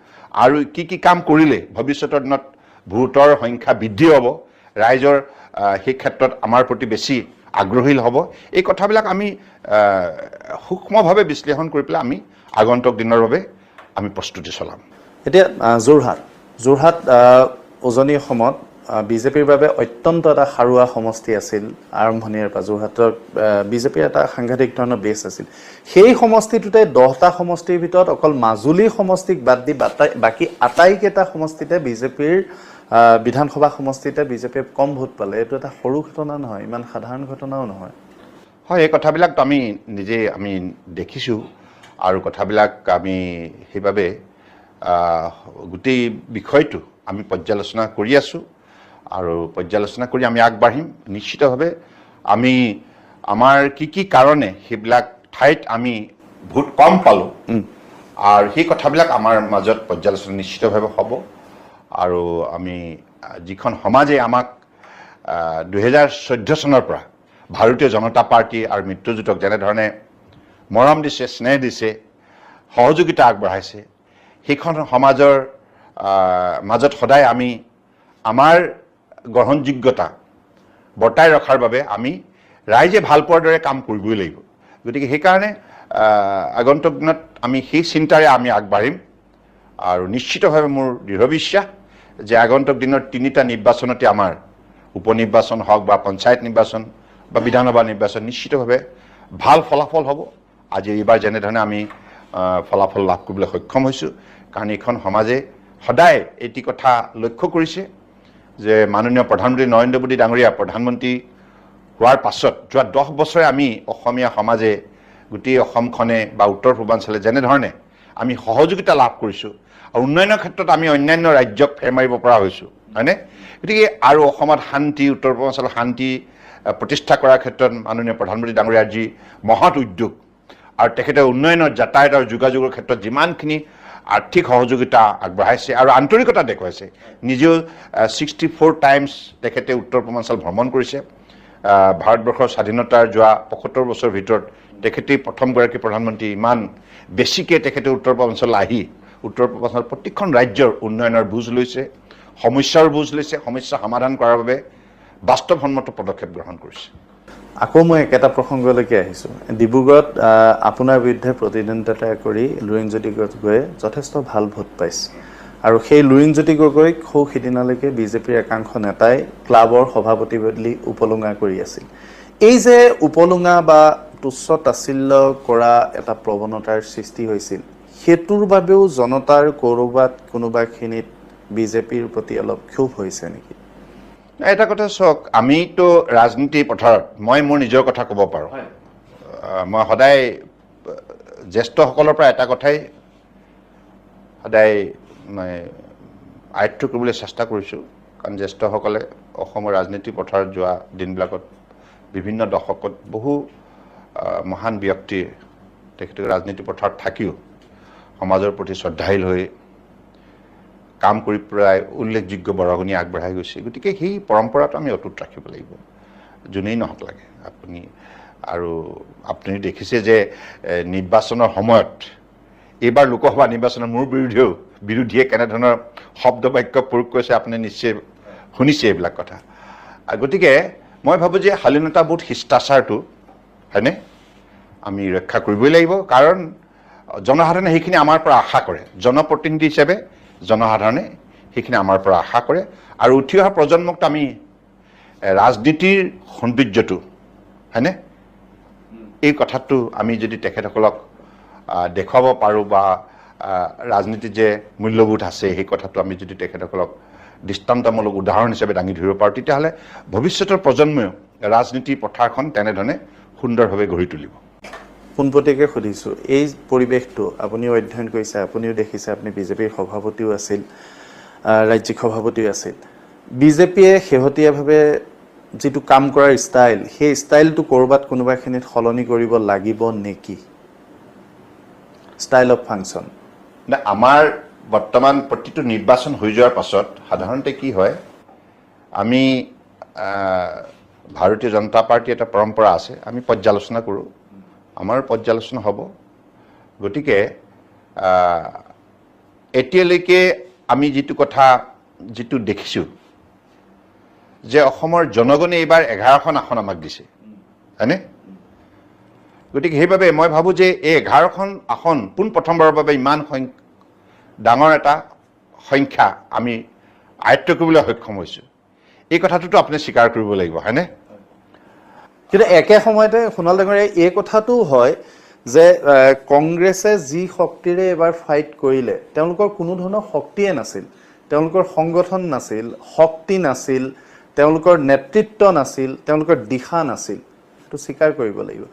আৰু কি কাম কৰিলে ভৱিষ্যতৰ দিনত ভোটৰ সংখ্যা বৃদ্ধি হ'ব, ৰাইজৰ সেই ক্ষেত্ৰত আমাৰ প্ৰতি বেছি আগ্ৰহী হ'ব, এই কথাবিলাক আমি সূক্ষ্মভাৱে বিশ্লেষণ কৰি পেলাই আমি আগন্তুক দিনৰ বাবে আমি প্ৰস্তুতি চলাম। এতিয়া যোৰহাট উজনি অসমত বিজেপিৰ বাবে অত্যন্ত এটা সাৰুৱা সমষ্টি আছিল আৰম্ভণিৰ পৰা। যোৰহাটৰ বিজেপিৰ এটা সাংঘাতিক ধৰণৰ বেছ আছিল। সেই সমষ্টিটোতে 10টা সমষ্টিৰ ভিতৰত অকল মাজুলী সমষ্টিক বাদ দি বাকী আটাইকেইটা সমষ্টিতে বিজেপিৰ বিধানসভা সমষ্টিতে বিজেপিয়ে কম ভোট পালে এইটো এটা সৰু ঘটনা নহয়, ইমান সাধাৰণ ঘটনাও নহয়। হয়, এই কথাবিলাকতো আমি নিজে আমি দেখিছোঁ আৰু কথাবিলাক আমি সেইবাবে গোটেই বিষয়টো আমি পৰ্যালোচনা কৰি আছোঁ আৰু পৰ্যালোচনা কৰি আমি আগবাঢ়িম। নিশ্চিতভাৱে আমি আমাৰ কি কাৰণে সেইবিলাক ঠাইত আমি ভোট কম পালোঁ আৰু সেই কথাবিলাক আমাৰ মাজত পৰ্যালোচনা নিশ্চিতভাৱে হ'ব। আৰু আমি যিখন সমাজে আমাক 2014 চনৰ পৰা ভাৰতীয় জনতা পাৰ্টি আৰু মিত্ৰজোঁটক যেনেধৰণে মৰম দিছে, স্নেহ দিছে, সহযোগিতা আগবঢ়াইছে, সেইখন সমাজৰ মাজত সদায় আমি আমাৰ গ্ৰহণযোগ্যতা বৰ্তাই ৰখাৰ বাবে আমি ৰাইজে ভাল পোৱাৰ দৰে কাম কৰিবই লাগিব। গতিকে সেইকাৰণে আগন্তুক দিনত আমি সেই চিন্তাৰে আমি আগবাঢ়িম আৰু নিশ্চিতভাৱে মোৰ দৃঢ় বিশ্বাস যে আগন্তুক দিনত 3টা নিৰ্বাচনতে আমাৰ উপনিৰ্বাচন হওক বা পঞ্চায়ত নিৰ্বাচন বা বিধানসভা নিৰ্বাচন নিশ্চিতভাৱে ভাল ফলাফল হ'ব। আজি এইবাৰ যেনেধৰণে আমি ফলাফল লাভ কৰিবলৈ সক্ষম হৈছোঁ, কাৰণ এইখন সমাজে সদায় এটি কথা লক্ষ্য কৰিছে যে মাননীয় প্ৰধানমন্ত্ৰী নৰেন্দ্ৰ মোদী ডাঙৰীয়া প্ৰধানমন্ত্ৰী হোৱাৰ পাছত যোৱা 10 বছৰে আমি অসমীয়া সমাজে গোটেই অসমখনে বা উত্তৰ পূৰ্বাঞ্চলে যেনেধৰণে আমি সহযোগিতা লাভ কৰিছোঁ আৰু উন্নয়নৰ ক্ষেত্ৰত আমি অন্যান্য ৰাজ্যক ফেৰ মাৰিব পৰা হৈছোঁ, হয়নে? গতিকে আৰু অসমত শান্তি, উত্তৰ পূৰ্বাঞ্চলত শান্তি প্ৰতিষ্ঠা কৰাৰ ক্ষেত্ৰত মাননীয় প্ৰধানমন্ত্ৰী ডাঙৰীয়াৰ যি মহৎ উদ্যোগ আৰু তেখেতে উন্নয়নৰ যাতায়াত আৰু যোগাযোগৰ ক্ষেত্ৰত যিমানখিনি আৰ্থিক সহযোগিতা আগবঢ়াইছে আৰু আন্তৰিকতা দেখুৱাইছে, নিজেও 64 টাইমছ তেখেতে উত্তৰ পূৰ্বাঞ্চল ভ্ৰমণ কৰিছে। ভাৰতবৰ্ষৰ স্বাধীনতাৰ যোৱা 75 বছৰৰ ভিতৰত তেখেতেই প্ৰথমগৰাকী প্ৰধানমন্ত্ৰী ইমান বেছিকৈ তেখেতে উত্তৰ পূৰ্বাঞ্চল আহি উত্তৰ পূৰ্বাঞ্চল প্ৰতিখন ৰাজ্যৰ উন্নয়নৰ বুজ লৈছে, সমস্যাৰ বুজ লৈছে, সমস্যা সমাধান কৰাৰ বাবে বাস্তৱসন্মত পদক্ষেপ গ্ৰহণ কৰিছে। আকৌ মই একেটা প্ৰসংগলৈকে আহিছোঁ। ডিব্ৰুগড়ত আপোনাৰ বিৰুদ্ধে প্ৰতিদ্বন্দ্বিতা কৰি লুৰিণজ্যোতি গগৈয়ে যথেষ্ট ভাল ভোট পাইছে আৰু সেই লুৰিণজ্যোতি গগৈক সৌ সিদিনালৈকে বিজেপিৰ একাংশ নেতাই ক্লাবৰ সভাপতি বুলি উপলুঙা কৰি আছিল। এই যে উপলুঙা বা তুচ্ছ তাচ্ছিল্য কৰা এটা প্ৰৱণতাৰ সৃষ্টি হৈছিল, সেইটোৰ বাবেও জনতাৰ ক'ৰবাত কোনোবাখিনিত বিজেপিৰ প্ৰতি অলপ ক্ষোভ হৈছে নেকি? এটা কথা চাওক, আমিতো ৰাজনীতি পথাৰত মই মোৰ নিজৰ কথা ক'ব পাৰোঁ। মই সদায় জ্যেষ্ঠসকলৰ পৰা এটা কথাই সদায় মই আয়ত্ব কৰিবলৈ চেষ্টা কৰিছোঁ, কাৰণ জ্যেষ্ঠসকলে অসমৰ ৰাজনীতি পথাৰত যোৱা দিনবিলাকত বিভিন্ন দশকত বহু মহান ব্যক্তি তেখেতে ৰাজনীতি পথাৰত থাকিও সমাজৰ প্ৰতি শ্ৰদ্ধাশীল হৈ কাম কৰি প্ৰায় উল্লেখযোগ্য বৰঙণি আগবঢ়াই গৈছে। গতিকে সেই পৰম্পৰাটো আমি অটুট ৰাখিব লাগিব, যোনেই নহওক লাগে আপুনি। আৰু আপুনি দেখিছে যে নিৰ্বাচনৰ সময়ত এইবাৰ লোকসভা নিৰ্বাচনত মোৰ বিৰোধীয়ে কেনেধৰণৰ শব্দ বাক্য প্ৰয়োগ কৰিছে আপুনি নিশ্চয় শুনিছে এইবিলাক কথা। গতিকে মই ভাবোঁ যে শালীনতাবোধ শিষ্টাচাৰটো হয়নে আমি ৰক্ষা কৰিবই লাগিব, কাৰণ জনসাধাৰণে সেইখিনি আমাৰ পৰা আশা কৰে। জনপ্ৰতিনিধি হিচাপে জনসাধাৰণে সেইখিনি আমাৰ পৰা আশা কৰে আৰু উঠি অহা প্ৰজন্মক আমি ৰাজনীতিৰ সৌন্দৰ্যটো হয়নে এই কথাটো আমি যদি তেখেতসকলক দেখুৱাব পাৰোঁ বা ৰাজনীতিত যে মূল্যবোধ আছে সেই কথাটো আমি যদি তেখেতসকলক দৃষ্টান্তমূলক উদাহৰণ হিচাপে দাঙি ধৰিব পাৰোঁ, তেতিয়াহ'লে ভৱিষ্যতৰ প্ৰজন্মইও ৰাজনীতিৰ পথাৰখন তেনেধৰণে সুন্দৰভাৱে গঢ়ি তুলিব। পোনপটীয়াকৈ সুধিছোঁ, এই পৰিৱেশটো আপুনিও অধ্যয়ন কৰিছে, আপুনিও দেখিছে, আপুনি বিজেপিৰ সভাপতিও আছিল, ৰাজ্যিক সভাপতিও আছিল। বিজেপিয়ে শেহতীয়াভাৱে যিটো কাম কৰাৰ ষ্টাইল, সেই ষ্টাইলটো ক'ৰবাত কোনোবাখিনিত সলনি কৰিব লাগিব নেকি? ষ্টাইল অফ ফাংচন আমাৰ বৰ্তমান প্ৰতিটো নিৰ্বাচন হৈ যোৱাৰ পাছত সাধাৰণতে কি হয়, আমি ভাৰতীয় জনতা পাৰ্টি এটা পৰম্পৰা আছে, আমি পৰ্যালোচনা কৰোঁ, আমাৰ পৰ্যালোচনা হ'ব। গতিকে এতিয়ালৈকে আমি যিটো দেখিছোঁ যে অসমৰ জনগণে এইবাৰ 11খন আসন আমাক দিছে হয়নে? গতিকে সেইবাবে মই ভাবোঁ যে এই 11খন আসন পোনপ্ৰথমবাৰৰ বাবে ইমান ডাঙৰ এটা সংখ্যা আমি আয়ত্ব কৰিবলৈ সক্ষম হৈছোঁ, এই কথাটোতো আপুনি স্বীকাৰ কৰিব লাগিব হয়নে? কিন্তু একে সময়তে সোণোৱাল ডাঙৰীয়া এই কথাটোও হয় যে কংগ্ৰেছে যি শক্তিৰে এবাৰ ফাইট কৰিলে তেওঁলোকৰ কোনো ধৰণৰ শক্তিয়ে নাছিল, তেওঁলোকৰ সংগঠন নাছিল, শক্তি নাছিল, তেওঁলোকৰ নেতৃত্ব নাছিল, তেওঁলোকৰ দিশা নাছিল, সেইটো স্বীকাৰ কৰিব লাগিব।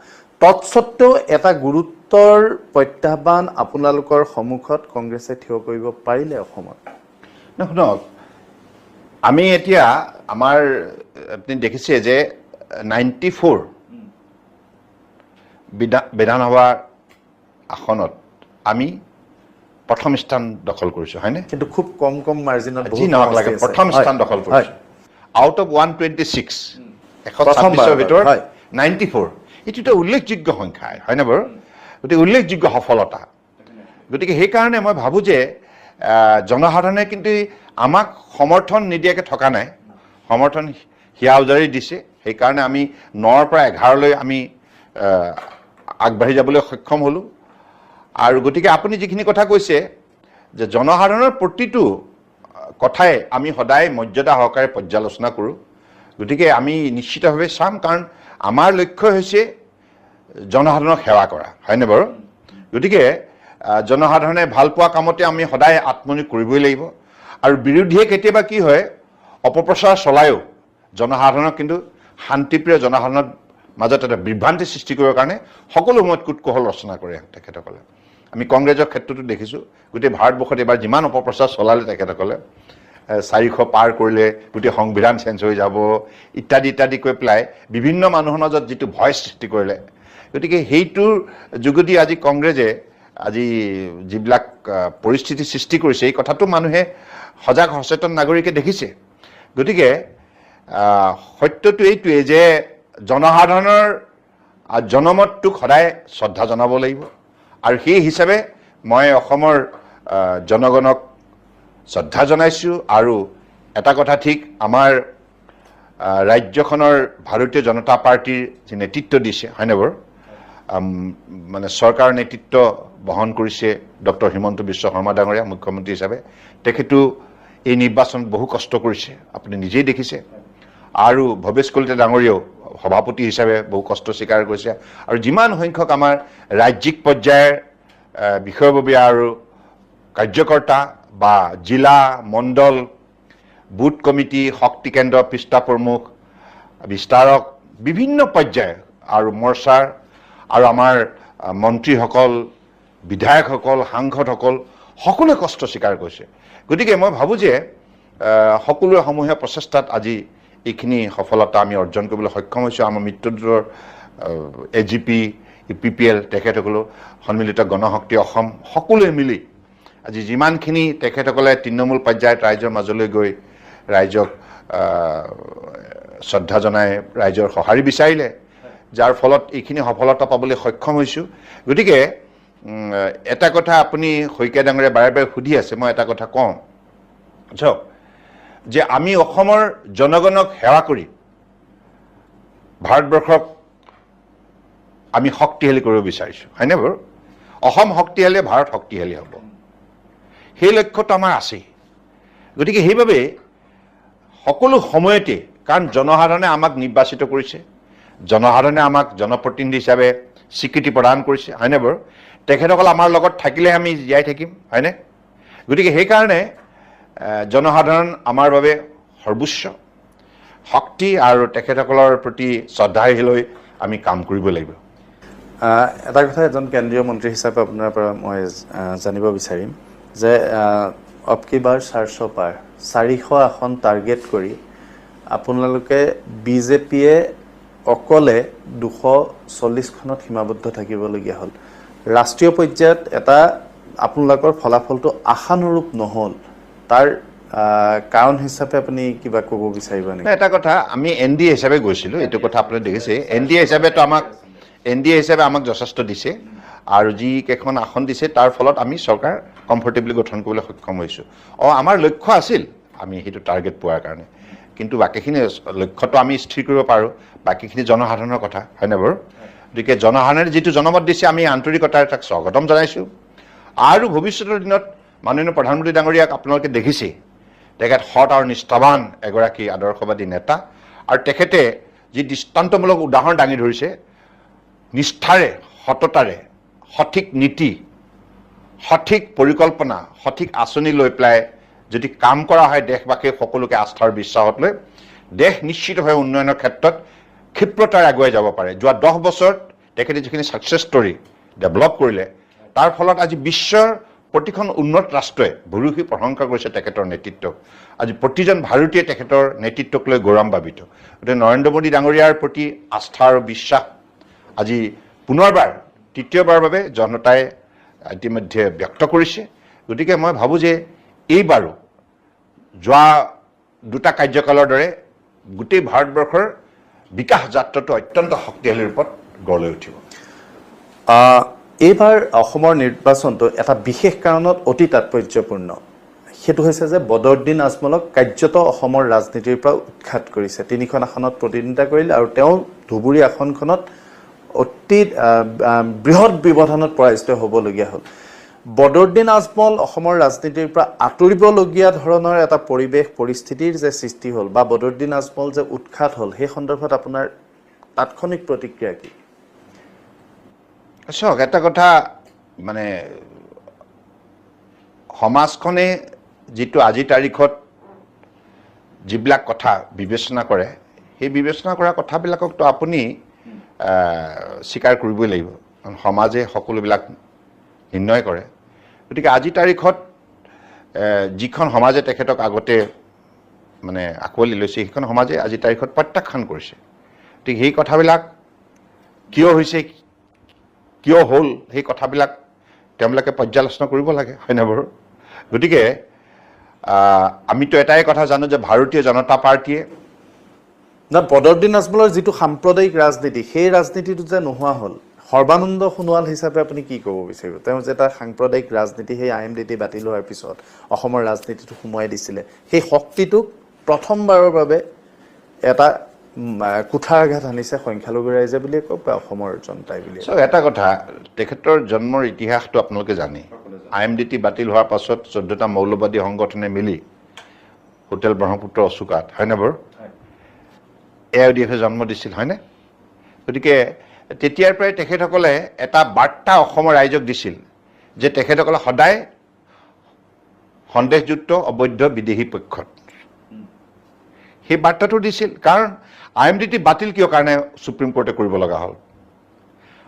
তৎসত্বেও এটা গুৰুত্বৰ প্ৰত্যাহ্বান আপোনালোকৰ সন্মুখত কংগ্ৰেছে থিয় কৰিব পাৰিলে অসমত। শুনক, আমি এতিয়া আমাৰ আপুনি দেখিছে যে 94 বিধানসভা আসনত আমি প্ৰথম স্থান দখল কৰিছোঁ, হয়নে? কিন্তু খুব কম কম মাৰ্জিনত যি নহওক লাগে প্ৰথম স্থান দখল কৰিছোঁ। আউট অফ 126 126ৰ ভিতৰত 94 এইটো এটা উল্লেখযোগ্য সংখ্যা, হয়নে বাৰু? গতিকে উল্লেখযোগ্য সফলতা। গতিকে সেইকাৰণে মই ভাবোঁ যে জনসাধাৰণে কিন্তু আমাক সমৰ্থন নিদিয়াকৈ থকা নাই, সমৰ্থন হিয়া উজাৰি দিছে। সেইকাৰণে আমি 9ৰ পৰা 11লৈ আমি আগবাঢ়ি যাবলৈ সক্ষম হ'লোঁ। আৰু গতিকে আপুনি যিখিনি কথা কৈছে যে জনসাধাৰণৰ প্ৰতিটো কথাই আমি সদায় মৰ্যাদা সহকাৰে পৰ্যালোচনা কৰোঁ। গতিকে আমি নিশ্চিতভাৱে চাম, কাৰণ আমাৰ লক্ষ্য হৈছে জনসাধাৰণক সেৱা কৰা, হয়নে বাৰু? গতিকে জনসাধাৰণে ভাল পোৱা কামতে আমি সদায় আত্মনিয়োগ কৰিবই লাগিব। আৰু বিৰোধীয়ে কেতিয়াবা কি হয়, অপপ্ৰচাৰ চলায়ো জনসাধাৰণক কিন্তু শান্তিপ্ৰিয় জনসাধাৰণৰ মাজত এটা বিভ্ৰান্তি সৃষ্টি কৰিবৰ কাৰণে সকলো সময়ত কুটকৌশল ৰচনা কৰে তেখেতসকলে। আমি কংগ্ৰেছৰ ক্ষেত্ৰতো দেখিছোঁ, গোটেই ভাৰতবৰ্ষত এবাৰ যিমান অপপ্ৰচাৰ চলালে তেখেতসকলে, 400 পাৰ কৰিলে গোটেই সংবিধান চেঞ্জ হৈ যাব ইত্যাদি ইত্যাদি কৈ পেলাই বিভিন্ন মানুহৰ মাজত যিটো ভয় সৃষ্টি কৰিলে। গতিকে সেইটোৰ যোগেদি আজি কংগ্ৰেছে আজি যিবিলাক পৰিস্থিতি সৃষ্টি কৰিছে, এই কথাটো মানুহে সজাগ সচেতন নাগৰিকে দেখিছে। গতিকে সত্যটো এইটোৱে যে জনসাধাৰণৰ জনমতটোক সদায় শ্ৰদ্ধা জনাব লাগিব। আৰু সেই হিচাপে মই অসমৰ জনগণক শ্ৰদ্ধা জনাইছোঁ। আৰু এটা কথা ঠিক, আমাৰ ৰাজ্যখনৰ ভাৰতীয় জনতা পাৰ্টীৰ যি নেতৃত্ব দিছে, হয়নে বাৰু? মানে চৰকাৰৰ নেতৃত্ব বহন কৰিছে ডক্টৰ হিমন্ত বিশ্ব শৰ্মা ডাঙৰীয়া মুখ্যমন্ত্ৰী হিচাপে। তেখেতো এই নিৰ্বাচনত বহু কষ্ট কৰিছে, আপুনি নিজেই দেখিছে। আৰু ভৱেশ কলিতা ডাঙৰীয়াও সভাপতি হিচাপে বহু কষ্ট স্বীকাৰ কৰিছে। আৰু যিমান সংখ্যক আমাৰ ৰাজ্যিক পৰ্যায়ৰ বিষয়ববীয়া আৰু কাৰ্যকৰ্তা বা জিলা মণ্ডল বুথ কমিটি শক্তি কেন্দ্ৰ পৃষ্ঠা প্ৰমুখ বিস্তাৰক বিভিন্ন পৰ্যায়ৰ আৰু মৰ্চাৰ আৰু আমাৰ মন্ত্ৰীসকল বিধায়কসকল সাংসদসকল সকলোৱে কষ্ট স্বীকাৰ কৰিছে। গতিকে মই ভাবোঁ যে সকলোৰে সমূহীয়া প্ৰচেষ্টাত আজি এইখিনি সফলতা আমি অৰ্জন কৰিবলৈ সক্ষম হৈছোঁ। আমাৰ মিত্ৰদলৰ AGP UPPL তেখেতসকলো সন্মিলিত গণশক্তি অসম সকলোৱে মিলি আজি যিমানখিনি তেখেতসকলে তৃণমূল পৰ্যায়ত ৰাইজৰ মাজলৈ গৈ ৰাইজক শ্ৰদ্ধা জনাই ৰাইজৰ সঁহাৰি বিচাৰিলে, যাৰ ফলত এইখিনি সফলতা পাবলৈ সক্ষম হৈছোঁ। গতিকে এটা কথা আপুনি শইকীয়া ডাঙৰীয়া বাৰে বাৰে সুধি আছে, মই এটা কথা কওঁ চাওক, যে আমি অসমৰ জনগণক সেৱা কৰি ভাৰতবৰ্ষক আমি শক্তিশালী কৰিব বিচাৰিছোঁ, হয়নে বাৰু? অসম শক্তিশালী, ভাৰত শক্তিশালী হ'ব, সেই লক্ষ্যটো আমাৰ আছেই। গতিকে সেইবাবে সকলো সময়তে, কাৰণ জনসাধাৰণে আমাক নিৰ্বাচিত কৰিছে, জনসাধাৰণে আমাক জনপ্ৰতিনিধি হিচাপে স্বীকৃতি প্ৰদান কৰিছে, হয়নে বাৰু? তেখেতসকল আমাৰ লগত থাকিলেহে আমি জীয়াই থাকিম, হয়নে? গতিকে সেইকাৰণে জনসাধাৰণ আমাৰ বাবে সৰ্বোচ্চ শক্তি আৰু তেখেতসকলৰ প্ৰতি শ্ৰদ্ধাশীল আমি কাম কৰিব লাগিব। এটা কথা এজন কেন্দ্ৰীয় মন্ত্ৰী হিচাপে আপোনাৰ পৰা মই জানিব বিচাৰিম যে অবকিবাৰ 400 পাৰ 400 আসন টাৰ্গেট কৰি আপোনালোকে বিজেপিয়ে অকলে 240খনত সীমাবদ্ধ থাকিবলগীয়া হ'ল। ৰাষ্ট্ৰীয় পৰ্যায়ত এটা আপোনালোকৰ ফলাফলটো আশানুৰূপ নহ'ল, তাৰ কাৰণ হিচাপে আপুনি কিবা ক'ব বিচাৰিব নেকি? এটা কথা, আমি NDA হিচাপে গৈছিলোঁ, এইটো কথা আপুনি দেখিছে। NDA হিচাপেতো NDA হিচাপে আমাক যথেষ্ট দিছে, আৰু যি কেইখন আসন দিছে তাৰ ফলত আমি চৰকাৰ কমফৰ্টেবলি গঠন কৰিবলৈ সক্ষম হৈছোঁ। আমাৰ লক্ষ্য আছিল আমি সেইটো টাৰ্গেট পোৱাৰ কাৰণে, কিন্তু বাকীখিনি লক্ষ্যটো আমি স্থিৰ কৰিব পাৰোঁ, বাকীখিনি জনসাধাৰণৰ কথা, হয়নে বাৰু? গতিকে জনসাধাৰণে যিটো জনমত দিছে আমি আন্তৰিকতাৰে তাক স্বাগতম জনাইছোঁ। আৰু ভৱিষ্যতৰ দিনত মাননীয় প্ৰধানমন্ত্ৰী ডাঙৰীয়াক আপোনালোকে দেখিছে, তেখেত সৎ আৰু নিষ্ঠাৱান এগৰাকী আদৰ্শবাদী নেতা, আৰু তেখেতে যি দৃষ্টান্তমূলক উদাহৰণ দাঙি ধৰিছে, নিষ্ঠাৰে সততাৰে সঠিক নীতি সঠিক পৰিকল্পনা সঠিক আঁচনি লৈ পেলাই যদি কাম কৰা হয় দেশবাসীৰ সকলোকে আস্থাৰ বিশ্বাসত লৈ দেশ নিশ্চিতভাৱে উন্নয়নৰ ক্ষেত্ৰত ক্ষিপ্ৰতাৰে আগুৱাই যাব পাৰে যোৱা 10 বছৰত তেখেতে যিখিনি সাকসেছ ষ্টৰী ডেভেলপ কৰিলে তাৰ ফলত আজি বিশ্বৰ প্ৰতিখন উন্নত ৰাষ্ট্ৰই ভুৰুকি প্ৰশংসা কৰিছে তেখেতৰ নেতৃত্বক আজি প্ৰতিজন ভাৰতীয় তেখেতৰ নেতৃত্বক লৈ গৌৰৱান্বিত গতিকে নৰেন্দ্ৰ মোদী ডাঙৰীয়াৰ প্ৰতি আস্থা আৰু বিশ্বাস আজি পুনৰবাৰ তৃতীয়বাৰৰ বাবে জনতাই ইতিমধ্যে ব্যক্ত কৰিছে গতিকে মই ভাবোঁ যে এইবাৰো যোৱা দুটা কাৰ্যকালৰ দৰে গোটেই ভাৰতবৰ্ষৰ বিকাশ যাত্ৰাটো অত্যন্ত শক্তিশালী ৰূপত গঢ় লৈ উঠিব এইবাৰ অসমৰ নিৰ্বাচনটো এটা বিশেষ কাৰণত অতি তাৎপৰ্যপূৰ্ণ সেইটো হৈছে যে বদৰুদ্দিন আজমলক কাৰ্যত অসমৰ ৰাজনীতিৰ পৰা উৎখাত কৰিছে 3খন আসনত প্ৰতিদ্বন্দ্বিতা কৰিলে আৰু তেওঁ ধুবুৰী আসনখনত অতি বৃহৎ ব্যৱধানত পৰাজিত হ'বলগীয়া হ'ল বদৰুদ্দিন আজমল অসমৰ ৰাজনীতিৰ পৰা আঁতৰিবলগীয়া ধৰণৰ এটা পৰিৱেশ পৰিস্থিতিৰ যে সৃষ্টি হ'ল বা বদৰুদ্দিন আজমল যে উৎখাত হ'ল সেই সন্দৰ্ভত আপোনাৰ তাৎক্ষণিক প্ৰতিক্ৰিয়া কি চাওক এটা কথা মানে সমাজখনে যিটো আজিৰ তাৰিখত যিবিলাক কথা বিবেচনা কৰে সেই বিবেচনা কৰা কথাবিলাককতো আপুনি স্বীকাৰ কৰিবই লাগিব কাৰণ সমাজে সকলোবিলাক নিৰ্ণয় কৰে গতিকে আজিৰ তাৰিখত যিখন সমাজে তেখেতক আগতে মানে আঁকোৱালি লৈছে সেইখন সমাজে আজিৰ তাৰিখত প্ৰত্যাখ্যান কৰিছে গতিকে সেই কথাবিলাক কিয় হৈছে কিয় হ'ল সেই কথাবিলাক তেওঁলোকে পৰ্যালোচনা কৰিব লাগে হয়নে বাৰু গতিকে আমিতো এটাই কথা জানো যে ভাৰতীয় জনতা পাৰ্টীয়ে বদৰুদ্দিন আজমলৰ যিটো সাম্প্ৰদায়িক ৰাজনীতি সেই ৰাজনীতিটো যে নোহোৱা হ'ল সৰ্বানন্দ সোণোৱাল হিচাপে আপুনি কি ক'ব বিচাৰিব তেওঁ যে এটা সাম্প্ৰদায়িক ৰাজনীতি সেই IMDT বাতিল হোৱাৰ পিছত অসমৰ ৰাজনীতিটো সোমোৱাই দিছিলে সেই শক্তিটোক প্ৰথমবাৰৰ বাবে এটা কুঠাৰাঘাত আনিছে সংখ্যালঘু ৰাইজে বুলিয়ে কওক বা অসমৰ জনতাই বুলিয়ে এটা কথা তেখেতৰ জন্মৰ ইতিহাসটো আপোনালোকে জানে IMDT বাতিল হোৱাৰ পাছত 14টা মৌলবাদী সংগঠনে মিলি হোটেল ব্ৰহ্মপুত্ৰ অচুকাত হয়নে বাৰু AIDFে জন্ম দিছিল হয়নে গতিকে তেতিয়াৰ পৰাই তেখেতসকলে এটা বাৰ্তা অসমৰ ৰাইজক দিছিল যে তেখেতসকলে সদায় সন্দেহযুক্ত অবৈধ বিদেশী পক্ষত সেই বাৰ্তাটো দিছিল কাৰণ IMDT বাতিল কিয় কাৰণে সুপ্ৰিম কোৰ্টে কৰিব লগা হ'ল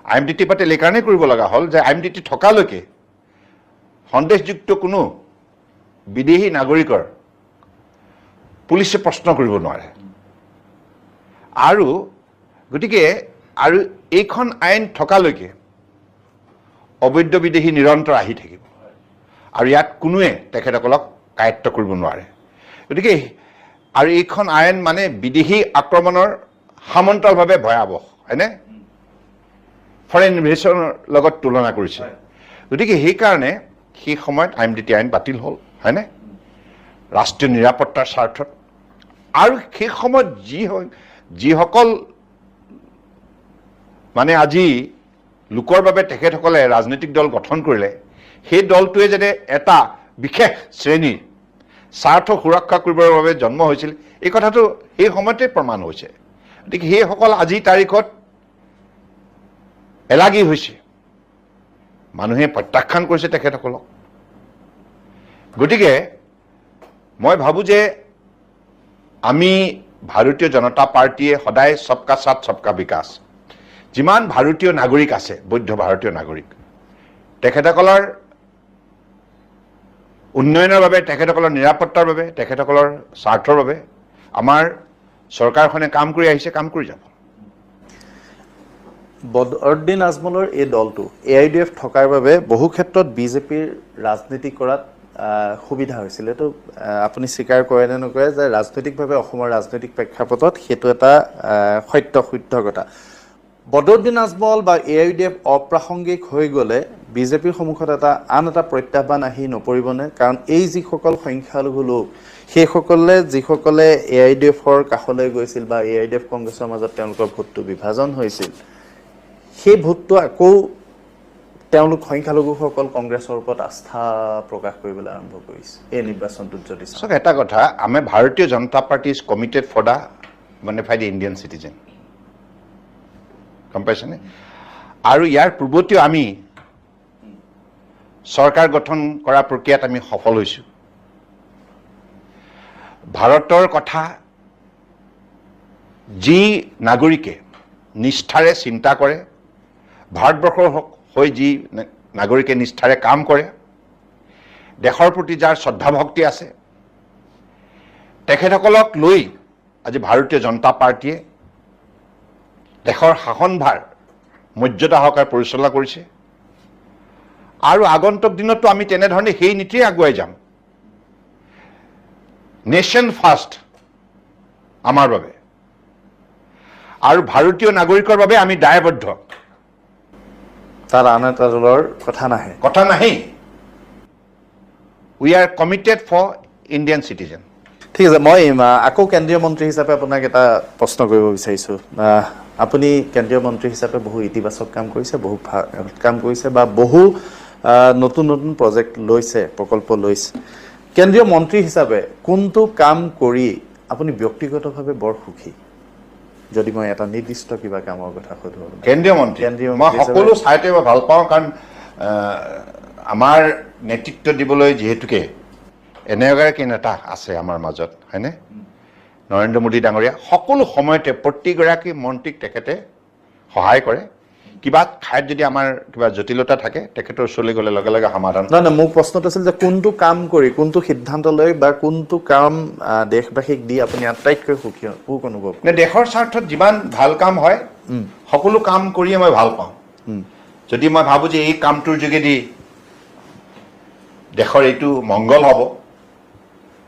IMDT বাতিল এই কাৰণে কৰিব লগা হ'ল যে IMDT থকালৈকে সন্দেহযুক্ত কোনো বিদেশী নাগৰিকৰ পুলিচে প্ৰশ্ন কৰিব নোৱাৰে আৰু গতিকে আৰু এইখন আইন থকালৈকে অবৈধ বিদেশী নিৰন্তৰ আহি থাকিব আৰু ইয়াত কোনোৱে তেখেতসকলক কায়ত্ব কৰিব নোৱাৰে গতিকে আৰু এইখন আইন মানে বিদেশী আক্ৰমণৰ সমান্তৰালভাৱে ভয়াৱহ হয়নে ফৰেন ইনভেশ্যনৰ লগত তুলনা কৰিছে গতিকে সেইকাৰণে সেই সময়ত IMDT আইন বাতিল হ'ল হয়নে ৰাষ্ট্ৰীয় নিৰাপত্তাৰ স্বাৰ্থত আৰু সেই সময়ত যিসকল মানে আজি লোকৰ বাবে তেখেতসকলে ৰাজনৈতিক দল গঠন কৰিলে সেই দলটোৱে যাতে এটা বিশেষ শ্ৰেণীৰ স্বাৰ্থ সুৰক্ষা কৰিবৰ বাবে জন্ম হৈছিল এই কথাটো সেই সময়তে প্ৰমাণ হৈছে গতিকে সেইসকল আজিৰ তাৰিখত এলাগী হৈছে মানুহে প্ৰত্যাখ্যান কৰিছে তেখেতসকলক গতিকে মই ভাবোঁ যে আমি ভাৰতীয় জনতা পাৰ্টীয়ে সদায় সবকা সাথ সবকা বিকাশ যিমান ভাৰতীয় নাগৰিক আছে বৈধ ভাৰতীয় নাগৰিক তেখেতসকলৰ উন্নয়নৰ বাবে তেখেতসকলৰ নিৰাপত্তাৰ বাবে তেখেতসকলৰ স্বাৰ্থৰ বাবে আমাৰ চৰকাৰখনে কাম কৰি আহিছে কাম কৰি যাব বদৰুদ্দিন আজমলৰ এই দলটো AIDF থকাৰ বাবে বহু ক্ষেত্ৰত বিজেপিৰ ৰাজনীতি কৰাত সুবিধা হৈছিল এইটো আপুনি স্বীকাৰ কৰে নে নকৰে যে ৰাজনৈতিকভাৱে অসমৰ ৰাজনৈতিক প্ৰেক্ষাপটত সেইটো এটা শুদ্ধ কথা বদৰুদ্দিন আজমল বা AIDF অপ্ৰাসংগিক হৈ গ'লে বিজেপিৰ সন্মুখত আন এটা প্ৰত্যাহ্বান আহি নপৰিবনে কাৰণ এই যিসকল সংখ্যালঘু লোক সেইসকলে যিসকলে AIDFৰ কাষলৈ গৈছিল বা AIDF কংগ্ৰেছৰ মাজত তেওঁলোকৰ ভোটটো বিভাজন হৈছিল সেই ভোটটো আকৌ তেওঁলোক সংখ্যালঘুসকল কংগ্ৰেছৰ ওপৰত আস্থা প্ৰকাশ কৰিবলৈ আৰম্ভ কৰিছে এই নিৰ্বাচনটোত যদি চাওক এটা কথা আমি Bharatiya Janata Party is committed for the bona fide Indian citizen গম পাইছেনে আৰু ইয়াৰ পূৰ্বতেও আমি চৰকাৰ গঠন কৰা প্ৰক্ৰিয়াত আমি সফল হৈছোঁ ভাৰতৰ কথা যি নাগৰিকে নিষ্ঠাৰে চিন্তা কৰে, ভাৰতবৰ্ষৰ হৈ যি নাগৰিকে নিষ্ঠাৰে কাম কৰে, দেশৰ প্ৰতি যাৰ শ্ৰদ্ধা ভক্তি আছে, তেখেতসকলক লৈ আজি ভাৰতীয় জনতা পাৰ্টীয়ে দেশৰ শাসনভাৰ মৰ্যাদা সহকাৰে পৰিচালনা কৰিছে আৰু আগন্তুক দিনতো আমি তেনেধৰণে সেই নীতিৰে আগুৱাই যাম। নেশ্যন ফাৰ্ষ্ট আমাৰ বাবে আৰু ভাৰতীয় নাগৰিকৰ বাবে আমি দায়বদ্ধ। তাৰ আন এটা দলৰ কথা নাহে। We are committed for Indian citizen. ঠিক আছে, মই আকৌ কেন্দ্ৰীয় মন্ত্ৰী হিচাপে আপোনাক এটা প্ৰশ্ন কৰিব বিচাৰিছোঁ। আপুনি কেন্দ্ৰীয় মন্ত্ৰী হিচাপে বহু ইতিবাচক কাম কৰিছে, বহু ভাল কাম কৰিছে বা বহু নতুন নতুন প্ৰজেক্ট লৈছে, প্ৰকল্প লৈছে। কেন্দ্ৰীয় মন্ত্ৰী হিচাপে কোনটো কাম কৰি আপুনি ব্যক্তিগতভাৱে বৰ সুখী? যদি মই এটা নিৰ্দিষ্ট কিবা কামৰ কথা সুধো। কেন্দ্ৰীয় মন্ত্ৰী মই সকলো চাইতে মই ভাল পাওঁ, কাৰণ আমাৰ নেতৃত্ব দিবলৈ যিহেতুকে এনেগৰাকী নেতা আছে আমাৰ মাজত, হয়নে? নৰেন্দ্ৰ মোদী ডাঙৰীয়া সকলো সময়তে প্ৰতিগৰাকী মন্ত্ৰীক তেখেতে সহায় কৰে। কিবা ঠাইত যদি আমাৰ কিবা জটিলতা থাকে তেখেতৰ ওচৰলৈ গ'লে লগে লগে সমাধান। নহয়, মোৰ প্ৰশ্নটো আছিল যে কোনটো কাম কৰি, কোনটো সিদ্ধান্ত লৈ বা কোনটো কাম দেশবাসীক দি আপুনি আটাইতকৈ সুখ অনুভৱ কৰে? দেশৰ স্বাৰ্থত যিমান ভাল কাম হয় সকলো কাম কৰিয়ে মই ভাল পাওঁ। যদি মই ভাবোঁ যে এই কামটোৰ যোগেদি দেশৰ এইটো মংগল হ'ব,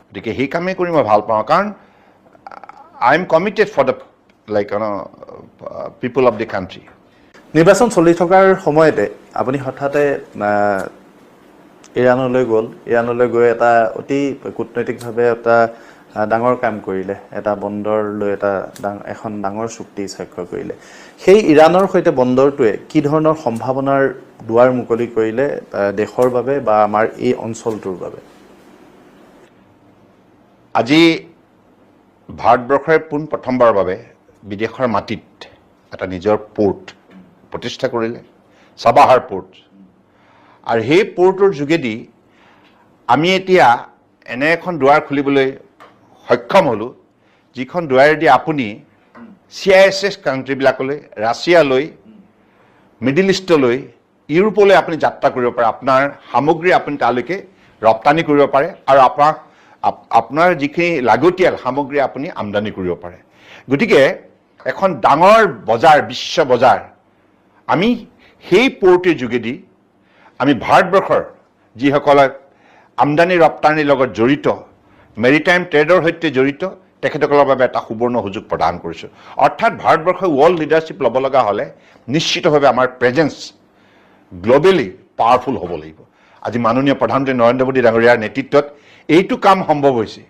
গতিকে সেই কামেই কৰি মই ভাল পাওঁ, কাৰণ I am committed for the people of the country. নিৰ্বাচন চলি থকাৰ সময়তে আপুনি হঠাতে ইৰাণলৈ গ'ল। ইৰাণলৈ গৈ এটা অতি কূটনৈতিকভাৱে এটা ডাঙৰ কাম কৰিলে, এটা বন্দৰ লৈ এখন ডাঙৰ চুক্তি স্বাক্ষৰ কৰিলে। সেই ইৰাণৰ সৈতে বন্দৰটোৱে কি ধৰণৰ সম্ভাৱনাৰ দুৱাৰ মুকলি কৰিলে দেশৰ বাবে বা আমাৰ এই অঞ্চলটোৰ বাবে? আজি ভাৰতবৰ্ষই পোনপ্ৰথমবাৰৰ বাবে বিদেশৰ মাটিত এটা নিজৰ পোৰ্ট প্ৰতিষ্ঠা কৰিলে, চাবাহাৰ পোৰ্ট। আৰু সেই পোৰ্টৰ যোগেদি আমি এতিয়া এনে এখন দুৱাৰ খুলিবলৈ সক্ষম হ'লোঁ, যিখন দুৱাৰেদি আপুনি CIS কাণ্ট্ৰিবিলাকলৈ, ৰাছিয়ালৈ, মিডিল ইষ্টলৈ, ইউৰোপলৈ আপুনি যাত্ৰা কৰিব পাৰে। আপোনাৰ সামগ্ৰী আপুনি তালৈকে ৰপ্তানি কৰিব পাৰে আৰু আপোনাৰ যিখিনি লাগতিয়াল সামগ্ৰী আপুনি আমদানি কৰিব পাৰে। গতিকে এখন ডাঙৰ বজাৰ, বিশ্ব বজাৰ আমি সেই পোৰ্টৰ যোগেদি আমি ভাৰতবৰ্ষৰ যিসকলে আমদানি ৰপ্তানিৰ লগত জড়িত, মেৰিটাইম ট্ৰেডৰ সৈতে জড়িত, তেখেতসকলৰ বাবে এটা সুবৰ্ণ সুযোগ প্ৰদান কৰিছোঁ। অৰ্থাৎ ভাৰতবৰ্ষই ৱৰ্ল্ড লিডাৰশ্বিপ ল'ব লগা হ'লে নিশ্চিতভাৱে আমাৰ প্ৰেজেঞ্চ গ্ল'বেলি পাৱাৰফুল হ'ব লাগিব। আজি মাননীয় প্ৰধানমন্ত্ৰী নৰেন্দ্ৰ মোদী ডাঙৰীয়াৰ নেতৃত্বত এইটো কাম সম্ভৱ হৈছে।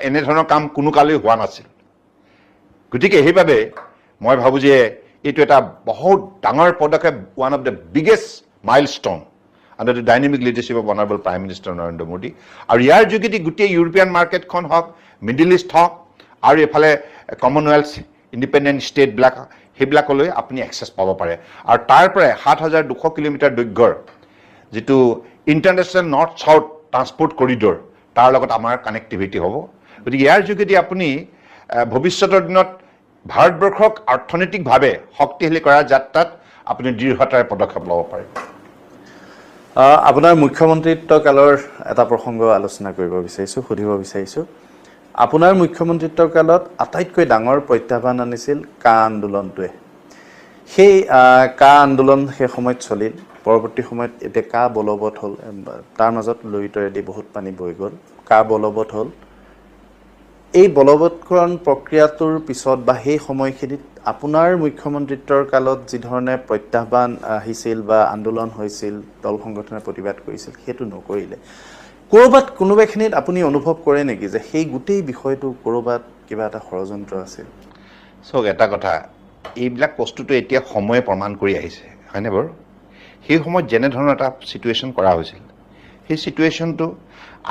এনেধৰণৰ কাম কোনো কালেই হোৱা নাছিল। গতিকে সেইবাবে মই ভাবোঁ যে এইটো এটা বহুত ডাঙৰ পদক্ষেপ, one of the biggest milestone under the dynamic leadership of honourable prime minister Narendra Modi. আৰু ইয়াৰ যোগেদি গোটেই ইউৰোপীয়ান মাৰ্কেটখন হওক, মিডিল ইষ্ট হওক, আৰু এইফালে কমনৱেলথ ইণ্ডিপেণ্ডেণ্ট ষ্টেটবিলাক, সেইবিলাকলৈ আপুনি এক্সেছ পাব পাৰে। আৰু তাৰ পৰাই ৭,২০০ কিলোমিটাৰ দৈৰ্ঘ্যৰ যিটো international north south transport corridor, তাৰ লগত আমাৰ কানেক্টিভিটি হ'ব। গতিকে ইয়াৰ যোগেদি আপুনি ভৱিষ্যতৰ দিনত ভাৰতবৰ্ষক অৰ্থনৈতিকভাৱে শক্তিশালী কৰাৰ যাত্ৰাত আপুনি দৃঢ়তাৰে পদক্ষেপ ল'ব পাৰিব। আপোনাৰ মুখ্যমন্ত্ৰিত্ব কালৰ এটা প্ৰসংগ আলোচনা কৰিব বিচাৰিছোঁ, সুধিব বিচাৰিছোঁ। আপোনাৰ মুখ্যমন্ত্ৰিত্ব কালত আটাইতকৈ ডাঙৰ প্ৰত্যাহ্বান আনিছিল কা আন্দোলনটোৱে। সেই কা আন্দোলন সেই সময়ত চলিল। পৰৱৰ্তী সময়ত এতিয়া কা বলবৎ হ'ল, তাৰ মাজত লুইতৰেদি বহুত পানী বৈ গ'ল, কা বলবৎ হ'ল। এই বলবৎকৰণ প্ৰক্ৰিয়াটোৰ পিছত বা সেই সময়খিনিত আপোনাৰ মুখ্যমন্ত্ৰিত্বৰ কালত যি ধৰণে প্ৰত্যাহ্বান আহিছিল বা আন্দোলন হৈছিল, দল সংগঠনে প্ৰতিবাদ কৰিছিল, সেইটো নকৰিলে। ক'ৰবাত কোনোবাখিনিত আপুনি অনুভৱ কৰে নেকি যে সেই গোটেই বিষয়টো ক'ৰবাত কিবা এটা ষড়যন্ত্ৰ আছিল? চাওক, এটা কথা, এইবিলাক বস্তুটো এতিয়া সময়ে প্ৰমাণ কৰি আহিছে, হয়নে বাৰু? সেই সময়ত যেনেধৰণৰ এটা ছিটুৱেশ্যন কৰা হৈছিল, সেই ছিটুৱেশ্যনটো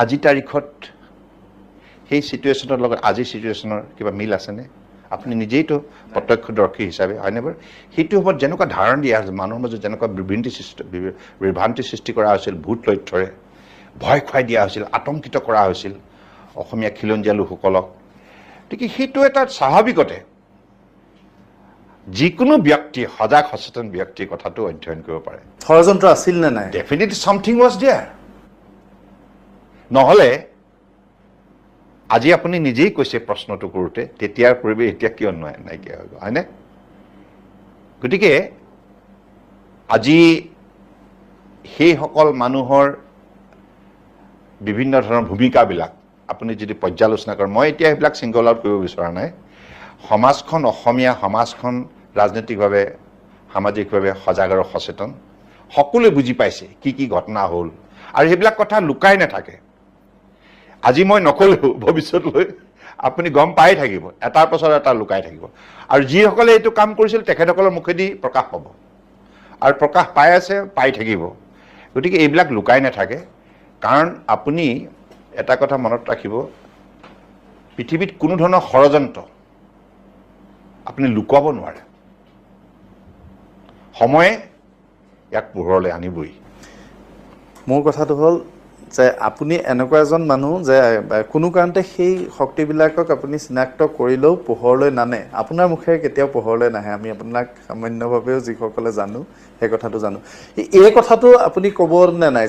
আজিৰ তাৰিখত সেই ছিটুৱেশ্যনৰ লগত আজিৰ ছিটুৱেশ্যনৰ কিবা মিল আছেনে? আপুনি নিজেইতো প্ৰত্যক্ষদৰ্শী হিচাপে, হয়নে বাৰু? সেইটো সময়ত যেনেকুৱা ধাৰণা দিয়া হৈছিল, মানুহৰ মাজত যেনেকুৱা বিভ্ৰান্তি সৃষ্টি কৰা হৈছিল, ভূত তথ্যৰে ভয় খুৱাই দিয়া হৈছিল, আতংকিত কৰা হৈছিল, অসমীয়া খিলঞ্জীয়া লোকসকলক। গতিকে সেইটো এটা স্বাভাৱিকতে যিকোনো ব্যক্তি সজাগ সচেতন ব্যক্তিৰ কথাটো অধ্যয়ন কৰিব পাৰে। ষড়যন্ত্ৰ আছিল নে নাই? Definitely something was there. নহ'লে আজি আপুনি নিজেই কৈছে প্ৰশ্নটো কৰোঁতে তেতিয়াৰ পৰিৱেশ এতিয়া কিয় নাইকিয়া হৈ গ'ল, হয়নে? গতিকে আজি সেইসকল মানুহৰ বিভিন্ন ধৰণৰ ভূমিকাবিলাক আপুনি যদি পৰ্যালোচনা কৰে, মই এতিয়া সেইবিলাক ছিংগল আউট কৰিব বিচৰা নাই। সমাজখন, অসমীয়া সমাজখন ৰাজনৈতিকভাৱে সামাজিকভাৱে সজাগ আৰু সচেতন, সকলোৱে বুজি পাইছে কি কি ঘটনা হ'ল, আৰু সেইবিলাক কথা লুকাই নাথাকে। আজি মই নকলেও ভৱিষ্যতলৈ আপুনি গম পাই থাকিব, এটাৰ পাছত এটা লুকাই থাকিব, আৰু যিসকলে এইটো কাম কৰিছিল তেখেতসকলৰ মুখেদি প্ৰকাশ পাব, আৰু প্ৰকাশ পাই আছে, পাই থাকিব। গতিকে এইবিলাক লুকাই নাথাকে। কাৰণ আপুনি এটা কথা মনত ৰাখিব, পৃথিৱীত কোনো ধৰণৰ ষড়যন্ত্ৰ আপুনি লুকুৱাব নোৱাৰে। সময়ে ইয়াক পোহৰলৈ আনিবই। মোৰ কথাটো হ'ল যে আপুনি এনেকুৱা এজন মানুহ যে কোনো কাৰণতে সেই শক্তিবিলাকক আপুনি চিনাক্ত কৰিলেও পোহৰলৈ নানে। আপোনাৰ মুখেৰে কেতিয়াও পোহৰলৈ নাহে। আমি আপোনাক সামান্যভাৱেও যিসকলে জানো সেই কথাটো জানো। এই কথাটো আপুনি ক'ব নে নাই,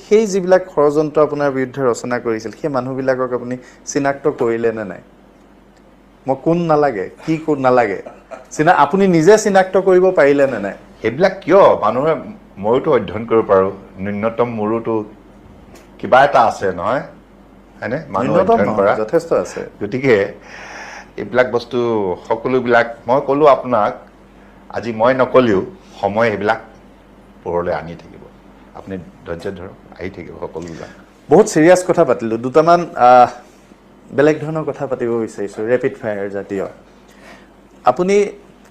সেই যিবিলাক ষড়যন্ত্ৰ আপোনাৰ বিৰুদ্ধে ৰচনা কৰিছিল সেই মানুহবিলাকক আপুনি চিনাক্ত কৰিলে নে নাই? মই কোন নালাগে, কি কোন নালাগে, আপুনি নিজে চিনাক্ত কৰিব পাৰিলে নে নাই? সেইবিলাক কিয় মানুহে, ময়োতো অধ্যয়ন কৰিব পাৰোঁ, ন্যূনতম মোৰোতো কিবা এটা আছে নহয়, হয়নে? মানুহ অধ্যয়ন কৰা যথেষ্ট আছে। গতিকে এইবিলাক বস্তু সকলোবিলাক মই ক'লোঁ আপোনাক, আজি মই নকলেও সময় সেইবিলাক পোহৰলৈ আনি থাকিব। আপুনি ধৈৰ্য ধৰক, আহি থাকিব সকলোবিলাক। বহুত চিৰিয়াছ কথা পাতিলোঁ। দুটামান বেলেগ ধৰণৰ কথা পাতিব বিচাৰিছোঁ, ৰেপিড ফায়াৰ জাতীয়। আপুনি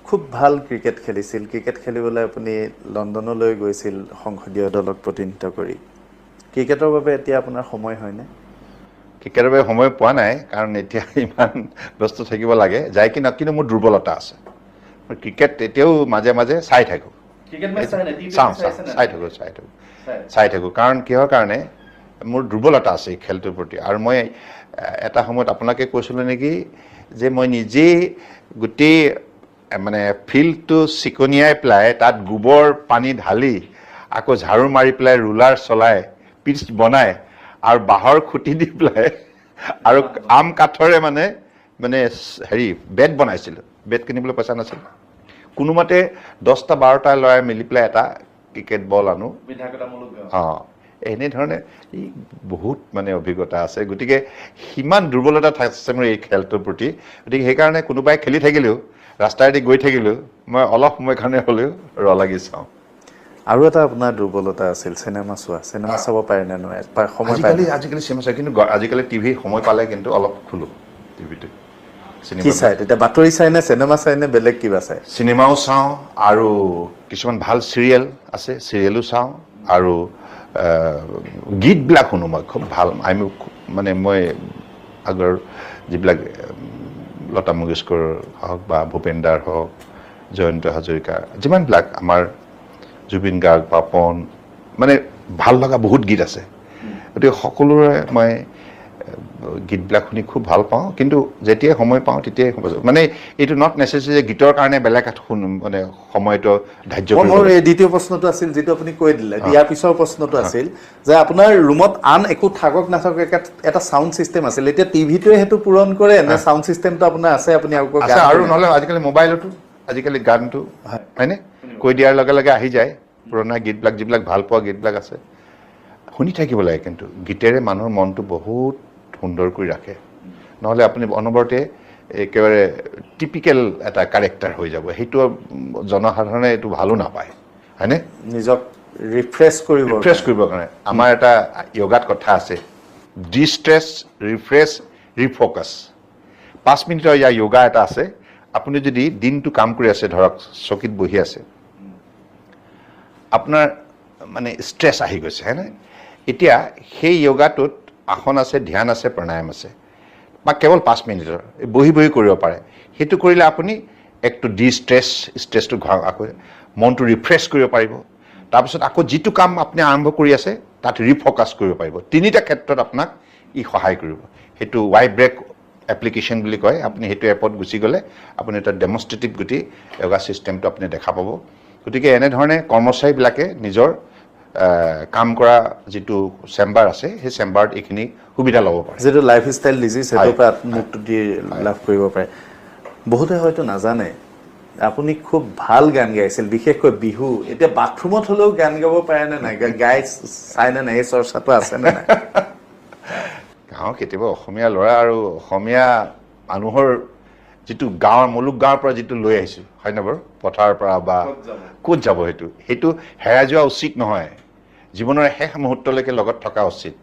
খুব ভাল ক্ৰিকেট খেলিছিল। ক্ৰিকেট খেলিবলৈ আপুনি লণ্ডনলৈ গৈছিল সংসদীয় দলক প্ৰতিনিধিত্ব কৰি। ক্ৰিকেটৰ বাবে এতিয়া আপোনাৰ সময় হয়নে? ক্ৰিকেটৰ বাবে সময় পোৱা নাই, কাৰণ এতিয়া ইমান ব্যস্ত থাকিব লাগে যায় কি নহয়। কিন্তু মোৰ দুৰ্বলতা আছে, মই ক্ৰিকেট এতিয়াও মাজে মাজে চাই থাকোঁ। চাই থাকোঁ কাৰণ কিহৰ কাৰণে মোৰ দুৰ্বলতা আছে এই খেলটোৰ প্ৰতি। আৰু মই এটা সময়ত আপোনাকে কৈছিলোঁ নেকি যে মই নিজেই গোটেই মানে ফিল্ডটো চিকনিয়াই পেলাই তাত গোবৰ পানী ঢালি আকৌ ঝাৰু মাৰি পেলাই ৰুলাৰ চলাই পিচ বনাই আৰু বাঁহৰ খুঁটি দি পেলাই আৰু আম কাঠৰে মানে হেৰি বেট বনাইছিলোঁ। বেট কিনিবলৈ পইচা নাছিল। কোনোমতে 10টা 12টা ল'ৰাই মিলি পেলাই এটা ক্ৰিকেট বল আনো। অঁ, এনেধৰণে বহুত মানে অভিজ্ঞতা আছে। গতিকে সিমান দুৰ্বলতা আছে মোৰ এই খেলটোৰ প্ৰতি। গতিকে সেইকাৰণে কোনোবাই খেলি থাকিলেও, ৰাস্তাইদি গৈ থাকিলেও মই অলপ সময় কাৰণে হ'লেও লাগি চাওঁ। আৰু এটা আপোনাৰ দুৰ্বলতা আছিল চিনেমা চোৱা। চিনেমা চাব পাৰে নে নোৱাৰে? আজিকালি চিনেমা চাই, কিন্তু আজিকালি টিভি সময় পালে কিন্তু অলপ খোলো টিভিটো। কি চাই তেতিয়া? বাতৰি চাই নে, চিনেমা চাই নে, বেলেগ কিবা চাই? চিনেমাও চাওঁ, আৰু কিছুমান ভাল চিৰিয়েল আছে, চিৰিয়েলো চাওঁ, আৰু গীতবিলাক শুনো। মই খুব ভাল, মই আগৰ যিবিলাক লতা মংগেশকৰ হওক বা ভূপেন দাৰ হওক, জয়ন্ত হাজৰিকা, যিমানবিলাক আমাৰ জুবিন গাৰ্গ, পাপন, মানে ভাল লগা বহুত গীত আছে। গতিকে সকলোৰে মই গীতবিলাক শুনি খুব ভাল পাওঁ। কিন্তু যেতিয়াই সময় পাওঁ তেতিয়াই মানে এইটো নট নেচেচাৰী যে গীতৰ কাৰণে বেলেগ মানে সময়টো ধাৰ্য কৰিব। মোৰ এই দ্বিতীয় প্ৰশ্নটো আছিল যিটো আপুনি কৈ দিলে। ইয়াৰ পিছৰ প্ৰশ্নটো আছিল যে আপোনাৰ ৰুমত আন একো থাকক নাথাকক এটা চাউণ্ড চিষ্টেম আছিল। এতিয়া টিভিটোৱে সেইটো পূৰণ কৰে নে চাউণ্ড চিষ্টেমটো আপোনাৰ আছে? আপুনি আৰু নহ'লে আজিকালি মোবাইলতো আজিকালি গানটো হয়নে কৈ দিয়াৰ লগে লগে আহি যায় পুৰণা গীতবিলাক, যিবিলাক ভাল পোৱা গীতবিলাক আছে। শুনি থাকিব লাগে, কিন্তু গীতেৰে মানুহৰ মনটো বহুত সুন্দৰ কৰি ৰাখে। নহ'লে আপুনি অনবৰতে একেবাৰে টিপিকেল এটা কেৰেক্টাৰ হৈ যাব। সেইটো জনসাধাৰণে এইটো ভালো নাপায়, হয়নে? নিজক ৰিফ্ৰেছ কৰিবৰ কাৰণে আমাৰ এটা য়োগাত কথা আছে, ডিষ্ট্ৰেছ, ৰিফ্ৰেছ, ৰিফ'কাছ। 5 মিনিটৰ ইয়াৰ য়োগা এটা আছে। আপুনি যদি দিনটো কাম কৰি আছে, ধৰক চকীত বহি আছে, আপোনাৰ মানে ষ্ট্ৰেছ আহি গৈছে, হয়নে? এতিয়া সেই য়োগাটোত আসন আছে, ধ্যান আছে, প্ৰাণায়াম আছে, বা কেৱল 5 মিনিটৰ বহি বহি কৰিব পাৰে। সেইটো কৰিলে আপুনি একটো ষ্ট্ৰেছটো আকৌ মনটো ৰিফ্ৰেছ কৰিব পাৰিব। তাৰপিছত আকৌ যিটো কাম আপুনি আৰম্ভ কৰি আছে তাত ৰিফ'কাছ কৰিব পাৰিব। 3টা ক্ষেত্ৰত আপোনাক ই সহায় কৰিব। সেইটো ৱাই ব্ৰেক এপ্লিকেশ্যন বুলি কয় আপুনি সেইটো এপত গুচি গ'লে আপুনি এটা ডেমনষ্ট্ৰেটিভ গোটেই য়োগা ছিষ্টেমটো আপুনি দেখা পাব গতিকে এনেধৰণে কৰ্মচাৰীবিলাকে নিজৰ কাম কৰা যিটো চেম্বাৰ আছে সেই চেম্বাৰত এইখিনি সুবিধা ল'ব পাৰে যিটো লাইফষ্টাইল ডিজিজ সেইটোৰ পৰা মুক্তি লাভ কৰিব পাৰে বহুতে হয়তো নাজানে আপুনি খুব ভাল গান গাইছিল বিশেষকৈ বিহু এতিয়া বাথৰুমত হ'লেও গান গাব পাৰে নে নাই গাই চাইনে নাই এই চৰ্চাটো আছে নে নাই গাঁও কেতিয়াবা অসমীয়া ল'ৰা আৰু অসমীয়া মানুহৰ যিটো গাঁৱৰ মুলুক গাঁৱৰ পৰা যিটো লৈ আহিছোঁ হয়নে বাৰু পথাৰৰ পৰা বা ক'ত যাব সেইটো হেৰাই যোৱা উচিত নহয় জীৱনৰ শেষ মুহূৰ্তলৈকে লগত থকা উচিত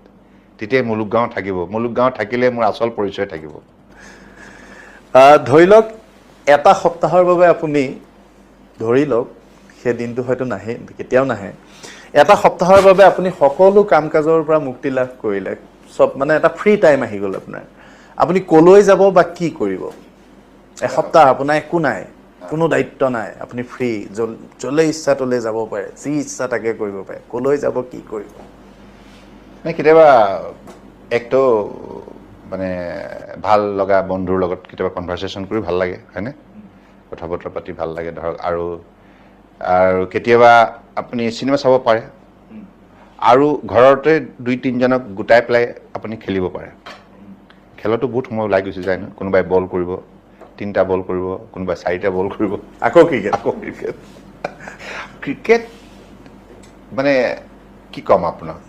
তেতিয়াই মুলুক গাঁও থাকিব মুলুক গাঁও থাকিলে মোৰ আচল পৰিচয় থাকিব ধৰি লওক এটা সপ্তাহৰ বাবে আপুনি ধৰি লওক সেই দিনটো হয়তো নাহে কেতিয়াও নাহে এটা সপ্তাহৰ বাবে আপুনি সকলো কাম কাজৰ পৰা মুক্তি লাভ কৰিলে সব মানে এটা ফ্ৰী টাইম আহি গ'ল আপোনাৰ আপুনি ক'লৈ যাব বা কি কৰিব এসপ্তাহ আপোনাৰ একো নাই কোনো দায়িত্ব নাই আপুনি ফ্ৰী য'লৈ ইচ্ছা ত'লৈ যাব পাৰে যি ইচ্ছা তাকে কৰিব পাৰে ক'লৈ যাব কি কৰিব কেতিয়াবা একটো মানে ভাল লগা বন্ধুৰ লগত কেতিয়াবা কনভাৰচেশ্যন কৰি ভাল লাগে হয়নে কথা বতৰা পাতি ভাল লাগে ধৰক আৰু কেতিয়াবা আপুনি চিনেমা চাব পাৰে আৰু ঘৰতে 2-3জনক গোটাই পেলাই আপুনি খেলিব পাৰে খেলতো বহুত সময় ওলাই গুচি যায় ন কোনোবাই বল কৰিব 3টা বল কৰিব কোনোবাই 4টা বল কৰিব আকৌ ক্ৰিকেট মানে কি ক'ম আপোনাক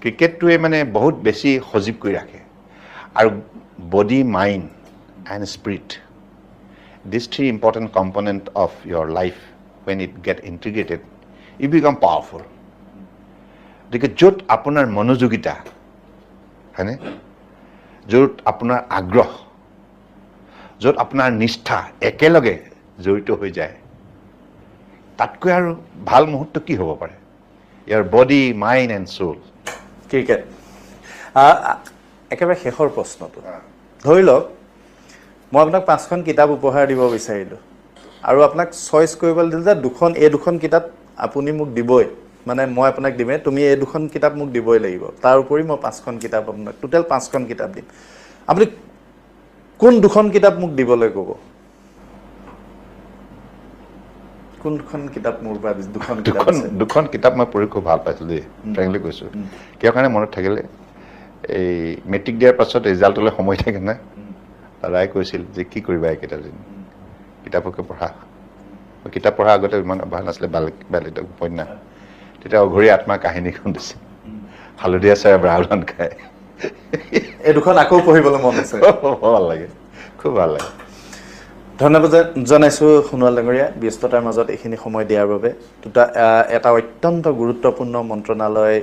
ক্ৰিকেটটোৱে মানে বহুত বেছি সজীৱ কৰি ৰাখে আৰু body mind and spirit these 3 important component of your life when it get integrated you become powerful গতিকে য'ত আপোনাৰ মনোযোগিতা হয়নে য'ত আপোনাৰ আগ্ৰহ য'ত আপোনাৰ নিষ্ঠা একেলগে জড়িত হৈ যায় তাতকৈ আৰু ভাল মুহূৰ্ত কি হ'ব পাৰে ইয়াৰ body mind and soul cricket একেবাৰে শেষৰ প্ৰশ্নটো ধৰি লওক মই আপোনাক 5খন কিতাপ উপহাৰ দিব বিচাৰিলোঁ আৰু আপোনাক চইচ কৰিবলৈ দিলে যে দুখন কিতাপ আপুনি মোক দিবই মানে মই আপোনাক দিমেই তুমি এই 2খন কিতাপ মোক দিবই লাগিব তাৰ উপৰি মই 5খন কিতাপ আপোনাক টোটেল 5খন কিতাপ দিম আপুনি কোন 2খন কিতাপ মোক দিবলৈ ক'ব কোনখন কিতাপ মোৰ পৰা 2খন কিতাপ মই পঢ়ি খুব ভাল পাইছিলোঁ দেই ফ্ৰেংকলি কৈছোঁ কিয় কাৰণে মনত থাকিলে এই মেট্ৰিক দিয়াৰ পাছত ৰিজাল্টলৈ সময় থাকে নাই দাদাই কৈছিল যে কি কৰিবা এইকেইটা দিন কিতাপকে পঢ়া কিতাপ পঢ়া আগতে ইমান ভাল নাছিলে বেলেগ উপন্যাস তেতিয়া অঘৰী আত্মা কাহিনীখন দিছে হালধীয়া চাই ব্ৰাহ্মণ খায় এই 2খন আকৌ পঢ়িবলৈ মন আছে ভাল লাগে খুব ভাল লাগে ধন্যবাদ জনাইছোঁ সোণোৱাল ডাঙৰীয়া ব্যস্ততাৰ মাজত এইখিনি সময় দিয়াৰ বাবে এটা অত্যন্ত গুৰুত্বপূৰ্ণ মন্ত্ৰণালয়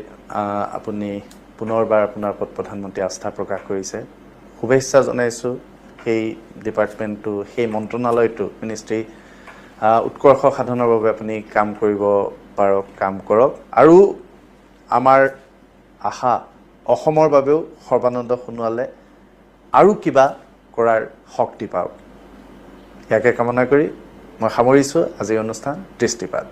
আপুনি পুনৰবাৰ আপোনাৰ ওপৰত প্ৰধানমন্ত্ৰী আস্থা প্ৰকাশ কৰিছে শুভেচ্ছা জনাইছোঁ সেই ডিপাৰ্টমেণ্টটো সেই মন্ত্ৰণালয়টো মিনিষ্ট্ৰী উৎকৰ্ষ সাধনৰ বাবে আপুনি কাম কৰিব পাৰক কাম কৰক আৰু আমাৰ আশা অসমৰ বাবেও সৰ্বানন্দ সোণোৱালে আৰু কিবা কৰাৰ শক্তি পাওক ইয়াকে কামনা কৰি মই সামৰিছোঁ আজিৰ অনুষ্ঠান দৃষ্টিপাত